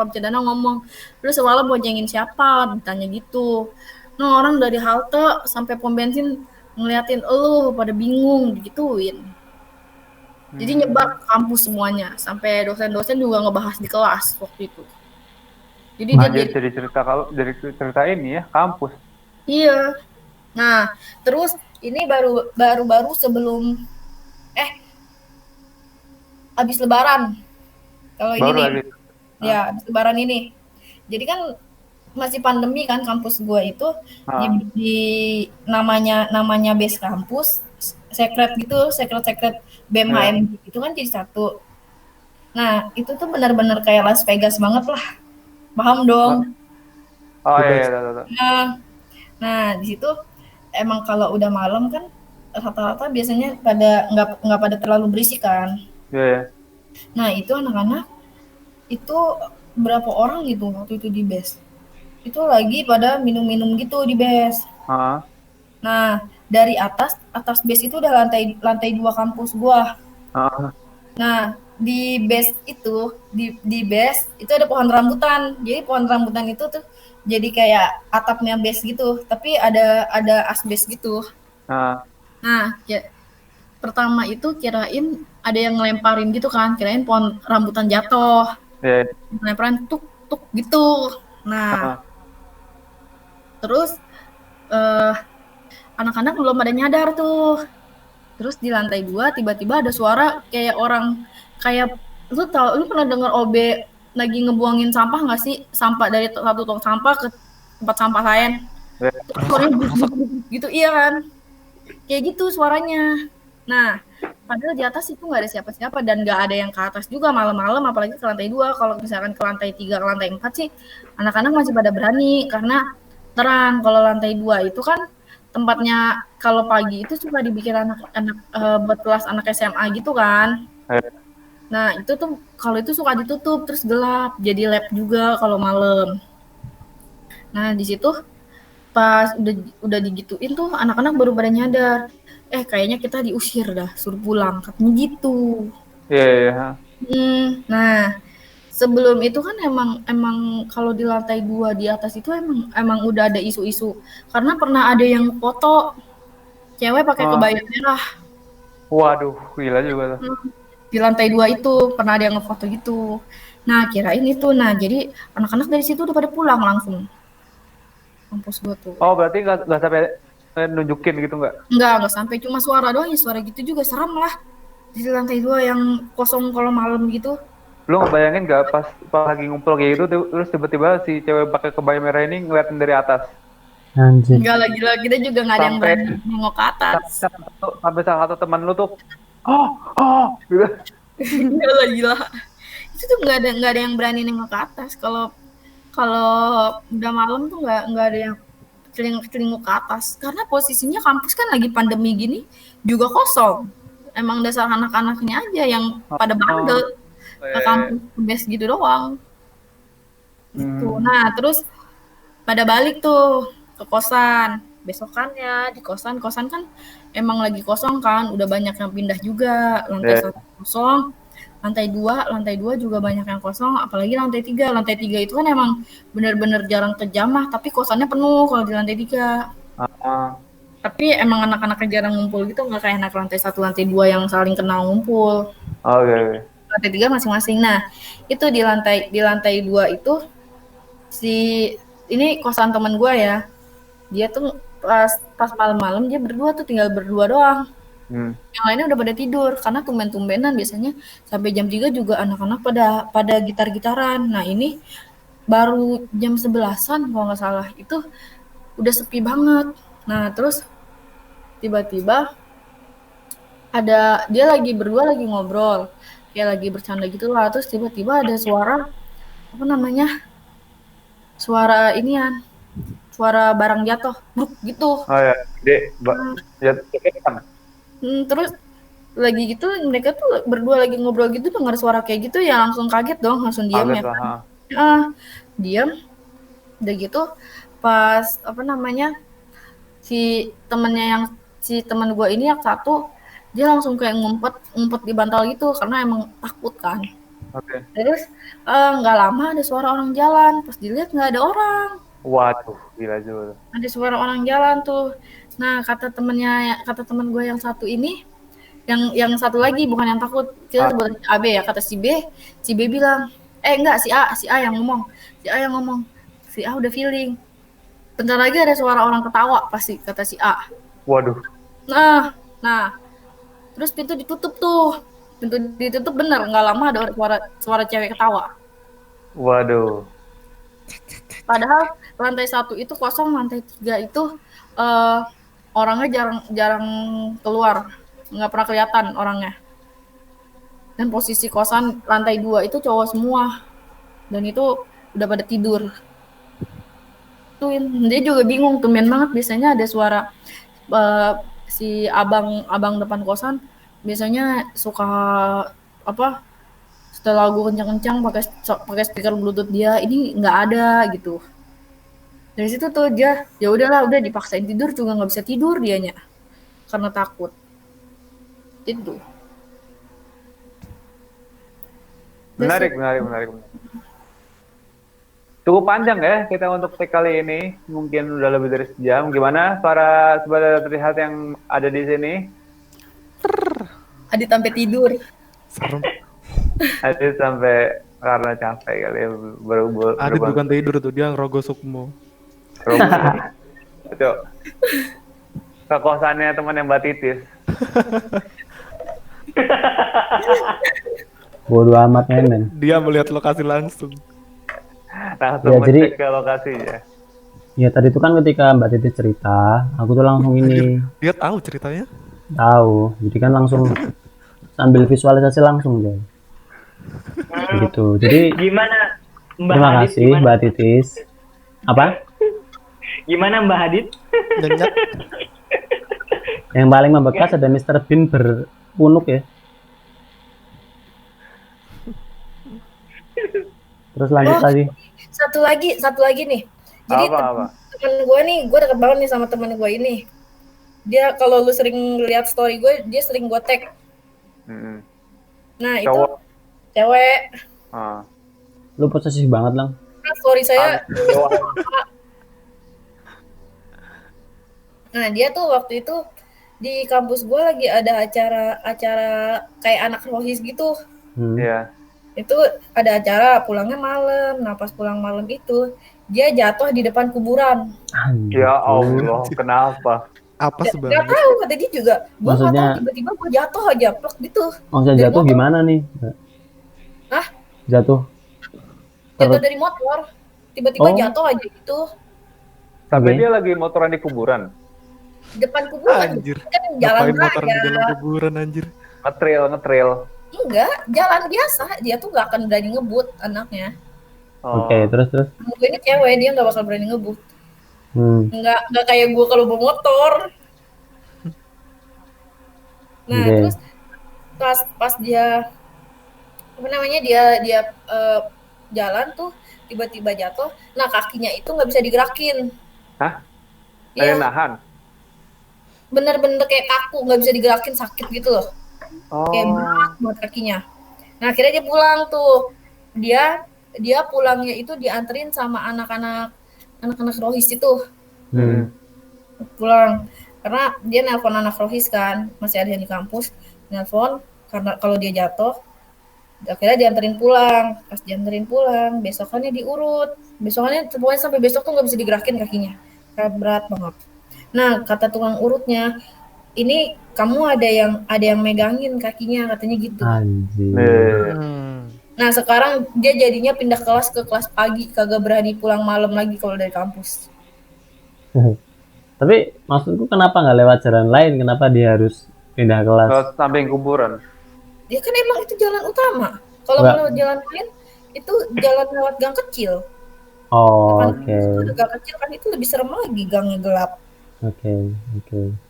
S4: Cendana ngomong, lu semalam boncengin siapa? Ditanya gitu. Nah, orang dari halte sampai pom bensin ngeliatin elu, pada bingung, digituin. Jadi nyebar ke kampus semuanya, sampai dosen-dosen juga ngebahas di kelas waktu itu. Jadi dia
S1: dari cerita ini ya, kampus.
S4: Iya. Nah, terus ini baru sebelum habis lebaran. Kalau ini nih. Ya, habis lebaran ini. Jadi kan masih pandemi kan, kampus gua itu di namanya base kampus secret BEM HMG itu kan jadi satu. Nah, itu tuh benar-benar kayak Las Vegas banget lah. Paham dong?
S1: Oh iya.
S4: Nah, di situ emang kalau udah malam kan rata-rata biasanya pada nggak pada terlalu berisik kan.
S1: Iya.
S4: Nah, itu anak-anak itu berapa orang gitu waktu itu di base. Itu lagi pada minum-minum gitu di base. Nah, dari atas base itu udah lantai 2 kampus gua. Nah, di base itu di base itu ada pohon rambutan. Jadi pohon rambutan itu tuh jadi kayak atapnya base gitu, tapi ada asbes gitu. Nah, pertama itu kirain ada yang ngelemparin gitu kan, kirain pohon rambutan jatuh. Ngelemparin tuk gitu. Nah, terus anak-anak belum pada nyadar tuh. Terus di lantai 2 tiba-tiba ada suara kayak orang, kayak lu pernah dengar OB lagi ngebuangin sampah nggak sih? Sampah dari satu tong sampah ke tempat sampah lain. Gitu, iya kan? Kayak gitu suaranya. Nah, padahal di atas itu nggak ada siapa-siapa dan nggak ada yang ke atas juga malam-malam, apalagi ke lantai 2. Kalau misalkan ke lantai 3, ke lantai 4 sih anak-anak masih pada berani karena terang. Kalau lantai 2 itu kan tempatnya kalau pagi itu suka dibikin anak-anak buat kelas anak SMA gitu kan. Nah, itu tuh kalau itu suka ditutup terus gelap, jadi lab juga kalau malam. Nah, di situ pas udah digituin tuh anak-anak baru pada nyadar. Kayaknya kita diusir dah, suruh pulang, katanya gitu.
S1: Iya.
S4: Nah, sebelum itu kan emang kalau di lantai 2 di atas itu emang udah ada isu-isu. Karena pernah ada yang foto cewek pakai kebaya merah.
S1: Waduh, gila juga tuh.
S4: Di lantai 2 itu pernah ada yang ngefoto gitu. Nah, kirain itu. Nah, jadi anak-anak dari situ udah pada pulang langsung. Kampus gua tuh.
S1: Oh, berarti nggak sampai nunjukin gitu nggak?
S4: Nggak sampai, cuma suara doang. Suara gitu juga serem lah. Di lantai 2 yang kosong kalau malam gitu.
S1: Lu ngebayangin nggak pas lagi ngumpul kayak gitu terus tiba-tiba si cewek pakai kebaya merah ini ngeliatin dari atas?
S2: Anjir.
S4: Enggak lah, gila, kita juga nggak ada yang berani nengok ke atas.
S1: Sampai salah satu teman lu tuh gitu.
S4: Enggak lah, gila. Itu tuh nggak ada yang berani nengok ke atas. Kalau udah malam tuh nggak ada yang celinguk ke atas, karena posisinya kampus kan lagi pandemi gini juga kosong. Emang dasar anak-anaknya aja yang pada bandel ke kampus base gitu doang. Gitu. Nah, terus pada balik tuh ke kosan. Besokannya di kosan kan emang lagi kosong kan, udah banyak yang pindah juga. Lantai
S1: Iya.
S4: 1 kosong, lantai dua juga banyak yang kosong, apalagi lantai 3. Lantai 3 itu kan emang bener-bener jarang kejamah, tapi kosannya penuh kalau di lantai 3.
S1: Ah,
S4: Tapi emang anak-anaknya jarang ngumpul gitu, nggak kayak anak lantai 1, lantai 2 yang saling kenal ngumpul.
S1: oke.
S4: Lantai 3 masing-masing. Nah, itu di lantai 2 itu si ini kosan teman gue ya. Dia tuh pas malam-malam dia berdua tuh, tinggal berdua doang.
S1: Hmm.
S4: Yang lainnya udah pada tidur karena tumben-tumbenan biasanya sampai jam 3 juga anak-anak pada gitar-gitaran. Nah, ini baru jam 11-an kalau nggak salah. Itu udah sepi banget. Nah, terus tiba-tiba dia lagi berdua lagi ngobrol. Kayak lagi bercanda gitu lah. Terus tiba-tiba ada suara apa namanya? Suara inian, suara barang jatuh, bruk gitu.
S1: Oh ya, ya, kan?
S4: Terus lagi gitu mereka tuh berdua lagi ngobrol gitu dengar suara kayak gitu ya langsung kaget dong, langsung diam
S1: Kaget
S4: ya
S1: lah.
S4: kan.
S1: Ha.
S4: Diam. Udah gitu pas apa namanya si teman gue ini yang satu dia langsung kayak ngumpet ngumpet di bantal gitu karena emang takut kan.
S1: Oke.
S4: Terus nggak lama ada suara orang jalan, pas dilihat nggak ada orang.
S1: Waduh, gila juga.
S4: Ada suara orang jalan tuh. Nah, kata teman gue yang satu ini, yang satu lagi bukan yang takut, kita sebut AB ya, kata si B bilang, enggak, si A yang ngomong. Si A udah feeling. Bentar lagi ada suara orang ketawa pasti, kata si A.
S1: Waduh.
S4: Nah, terus pintu ditutup tuh. Pintu ditutup bener, nggak lama ada suara cewek ketawa.
S1: Waduh.
S4: Padahal lantai 1 itu kosong, lantai 3 itu orangnya jarang keluar, nggak pernah kelihatan orangnya. Dan posisi kosan lantai 2 itu cowok semua, dan itu udah pada tidur. Dia juga bingung, tumben banget biasanya ada suara si abang depan kosan biasanya suka apa setelah lagu kencang-kencang pakai speaker bluetooth dia, ini nggak ada gitu. Dari situ tuh dia ya udahlah, udah dipaksain tidur juga nggak bisa tidur dianya karena takut itu.
S1: Menarik. Cukup panjang ya kita untuk take kali ini. Mungkin udah lebih dari sejam. Gimana para sobat terlihat yang ada di sini?
S4: Adit sampai tidur.
S3: Serem.
S1: Adit sampai karena capek kali ya
S3: Adit bukan tidur tuh, dia ngerogoh sukmo.
S1: Itu ke kosannya teman yang Mbak Titis.
S2: Bodoh amat men.
S3: Dia melihat lokasi langsung.
S1: Langsung
S2: Ya, jadi
S1: ngecek ke lokasinya.
S2: ya tadi itu kan ketika Mbak Titis cerita, aku tuh langsung ini
S3: Dia tahu ceritanya.
S2: tahu. Jadi kan langsung sambil visualisasi langsung deh. Begitu. Jadi
S5: Gimana Mbak
S2: terima
S5: Hadid?
S2: kasih Mbak Titis. Apa?
S5: Gimana Mbak Hadid?
S3: Nyenyak.
S2: Yang paling membekas ada Mr. Bean berpunuk ya. Terus lanjut lagi.
S4: Satu lagi nih. Jadi
S1: Apa?
S4: temen gue nih, gue deket banget nih sama temen gue ini. Dia kalau lu sering lihat story gue, dia sering gue tag.
S1: Mm-mm.
S4: Nah itu
S1: Cowok.
S4: cewek.
S1: Ah.
S2: Lu posesif banget lang.
S4: Nah, story saya. Nah dia tuh waktu itu di kampus gue lagi ada acara kayak anak rohis gitu.
S1: Iya.
S4: Itu ada acara pulangnya malam. Nah pas pulang malam itu dia jatuh di depan kuburan.
S1: Ya Allah, kenapa?
S3: Apa
S4: Gak
S3: sebenarnya?
S4: tahu, kata dia juga. Gue nggak
S2: Maksudnya-
S4: tahu, tiba-tiba gue jatuh aja plek gitu.
S2: Maksudnya
S4: Dari
S2: jatuh
S4: motor.
S2: gimana nih?
S4: Hah?
S2: Jatuh.
S4: Jatuh dari motor. Tiba-tiba
S2: Oh.
S4: jatuh aja gitu.
S1: Tapi
S2: Oke.
S1: dia lagi motoran di kuburan.
S4: Di depan kuburan.
S3: Anjir.
S4: Kan jalan
S3: Ngapain motor di
S4: raya.
S3: dalam kuburan anjir?
S1: Ngetrail.
S4: Enggak, jalan biasa. Dia tuh gak akan berani ngebut anaknya.
S1: Oh.
S2: Oke, terus.
S4: Gue ini cewek, dia gak bakal berani ngebut. Nggak kayak gue kalau bawa motor. Nah
S2: Oke.
S4: terus pas dia apa namanya dia jalan tuh tiba-tiba jatuh. Nah kakinya itu nggak bisa digerakin.
S1: Hah? Ada
S4: Iya,
S1: nahan.
S4: bener-bener kayak kaku, nggak bisa digerakin, sakit gitu loh. Kayak
S1: Oh.
S4: berat buat kakinya. Nah akhirnya dia pulang tuh. Dia pulangnya itu dianterin sama anak-anak rohis itu
S2: Hmm.
S4: pulang, karena dia nelpon anak rohis kan, masih ada yang di kampus, nelpon karena kalau dia jatuh. Akhirnya dianterin pulang. Pas dianterin pulang, besokannya diurut. Besokannya pokoknya sampai besok tuh nggak bisa digerakin kakinya. Kayak berat banget. Nah, kata tukang urutnya, ini kamu ada yang megangin kakinya, katanya gitu.
S2: Anjir.
S3: Hmm.
S4: Nah, sekarang dia jadinya pindah kelas ke kelas pagi, kagak berani pulang malam lagi kalau dari kampus.
S2: Tapi maksudku kenapa nggak lewat jalan lain? Kenapa dia harus pindah kelas?
S1: Kalau samping kuburan.
S4: Ya kan emang itu jalan utama. Kalau
S2: Nggak.
S4: mau lewat jalan lain, itu jalan lewat gang kecil.
S2: Oh,
S4: Depan
S2: oke.
S4: kampus itu ada gang kecil kan, itu lebih serem lagi, gangnya gelap.
S2: Oke.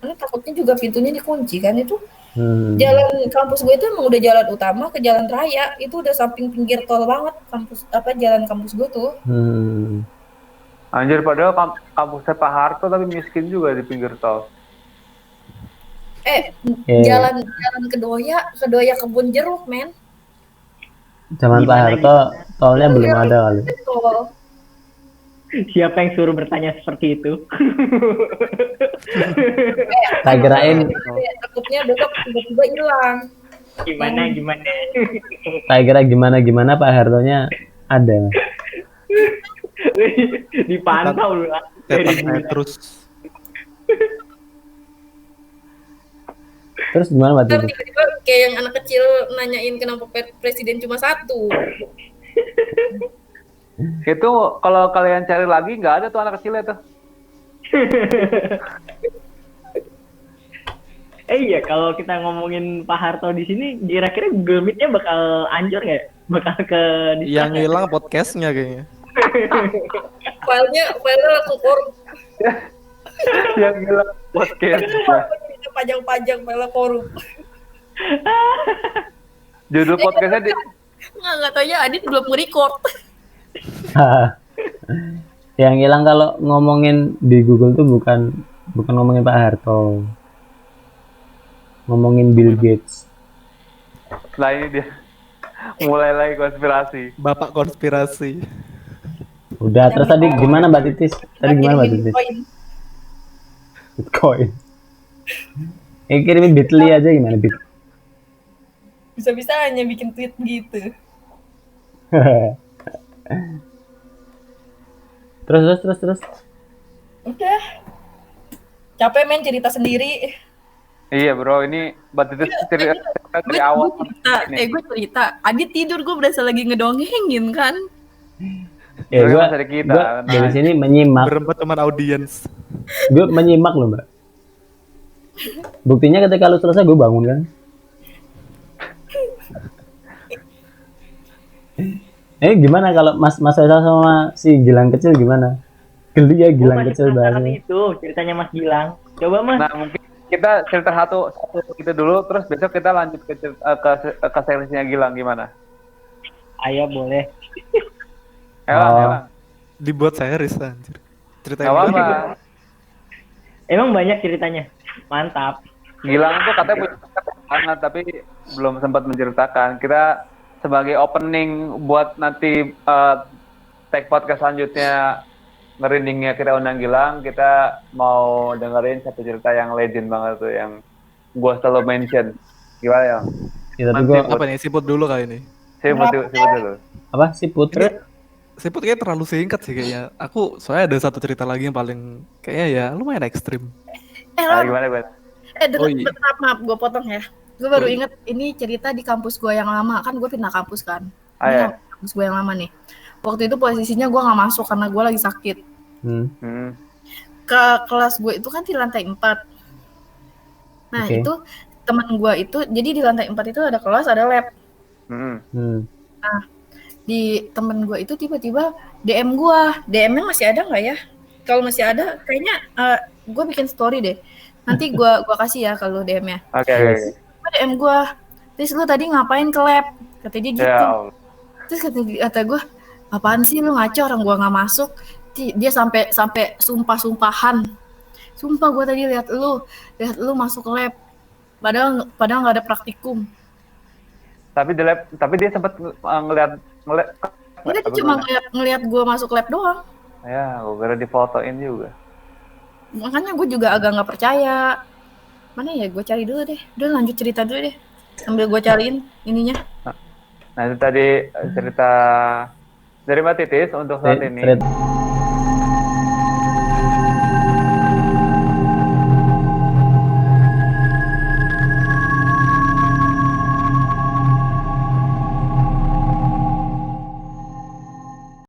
S4: Karena takutnya juga pintunya dikunci kan itu.
S2: Hmm.
S4: Jalan kampus gue itu emang udah jalan utama ke jalan raya, itu udah samping pinggir tol banget jalan kampus gue tuh.
S2: Hmm.
S1: Anjir, padahal kampusnya Pak Harto tapi miskin juga di pinggir tol.
S4: Jalan Kedoya Kebun Jeruk, men.
S2: Zaman Pak
S5: Gimana
S2: Harto tolnya belum ada kali.
S4: Tol.
S5: Siapa yang suruh bertanya seperti itu?
S2: Tak kirain,
S4: Takutnya besok tiba-tiba hilang.
S5: Gimana?
S2: tak kira gimana Pak Hartonya ada.
S5: Dipantau lu lah.
S3: Cetak aja terus.
S2: Terus gimana Mbak
S4: Ntar
S2: Titi?
S4: tiba-tiba kayak yang anak kecil nanyain kenapa presiden cuma satu.
S1: Itu kalau kalian cari lagi nggak ada tuh anak kecilnya tuh.
S5: Iya, kalau kita ngomongin Pak Harto di sini, kira-kira Google Meet-nya bakal hancur nggak? Bakal ke
S3: Yang hilang podcastnya kayaknya.
S4: Filenya langsung korup.
S1: Yang gila podcast.
S4: Pajang-pajang file korup.
S1: Judul podcastnya di
S4: Nggak taunya Adit belum nge-record.
S2: Yang hilang kalau ngomongin di Google tuh bukan ngomongin Pak Harto. Ngomongin Bill Gates.
S1: Nah ini dia mulai lagi konspirasi.
S3: Bapak konspirasi.
S2: Udah, terus tadi gimana Mbak Titis? Tadi gimana Mbak Titis? Bitcoin. Kirimin Bitly aja gimana Bit?
S4: Bisa-bisa hanya bikin tweet gitu.
S2: Terus.
S4: Udah. Capek men cerita sendiri.
S1: Iya bro, ini Mbak Titis cerita dari awal.
S4: Gue cerita. Adit tidur, gue berasa lagi ngedongengin kan.
S2: Ya
S1: Mereka
S2: gua
S1: masih ada kita,
S2: dari
S1: nah.
S2: sini menyimak.
S3: Berempat teman audiens.
S2: Gue menyimak loh Mbak. Buktinya ketika lu selesai gue bangun kan. Gimana kalau Mas Faisal sama si Gilang kecil gimana? Geli ya Gilang
S5: Gua masih
S2: kecil
S5: penasaran
S2: bahasanya.
S5: itu ceritanya Mas Gilang. Coba Mas.
S1: Nah mungkin kita cerita satu itu dulu, terus besok kita lanjut ke seriesnya Gilang gimana?
S5: Ayo boleh.
S1: Elang.
S3: Dibuat series anjir. Cerita
S1: Gak
S3: yang
S1: apa-apa.
S3: gimana?
S5: Emang banyak ceritanya. Mantap.
S1: Gilang tuh katanya punya cerita banget, tapi belum sempat menceritakan. Kita sebagai opening buat nanti tag podcast selanjutnya merindingnya kita undang Gilang, kita mau dengerin satu cerita yang legend banget tuh, yang gua selalu mention. Gimana ya?
S2: Ya, tapi gue
S3: Apa nih, siput dulu kali ini.
S1: Siput dulu.
S2: apa sih Putri?
S3: Siput kayak terlalu singkat sih kayaknya. Aku soalnya ada satu cerita lagi yang paling kayaknya ya lumayan ekstrim.
S1: Gimana, Ben?
S3: Oh, iya.
S4: Maaf, gue potong ya. Gue baru inget ini cerita di kampus gue yang lama, kan gue pindah kampus kan. Ini kampus gue yang lama nih. Waktu itu posisinya gue nggak masuk karena gue lagi sakit. Ke kelas gue itu kan di lantai 4. Nah
S2: Oke.
S4: itu teman gue itu, jadi di lantai 4 itu ada kelas, ada lab. Nah di temen gue itu tiba-tiba DM gue, DM-nya masih ada nggak ya? Kalau masih ada, kayaknya gue bikin story deh. Nanti gue kasih ya kalau DM-nya.
S1: Oke.
S4: DM gue, terus lu tadi ngapain ke lab? Kata dia gitu.
S1: Ya Allah.
S4: Terus kata gue, apaan sih lu ngaco, orang gue nggak masuk. Dia sampai sumpah-sumpahan. Sumpah gue tadi lihat lu masuk lab. Padahal nggak ada praktikum.
S1: Tapi di lab, tapi dia sempat ngeliat
S4: Dia tuh cuma ngelihat gue masuk lab doang.
S1: ya, gue kira difotoin juga.
S4: Makanya gue juga agak nggak percaya. Mana ya, gue cari dulu deh. Udah lanjut cerita dulu deh. Sambil gue cariin ininya.
S1: Nah itu tadi cerita dari Mbak Titis untuk saat ini.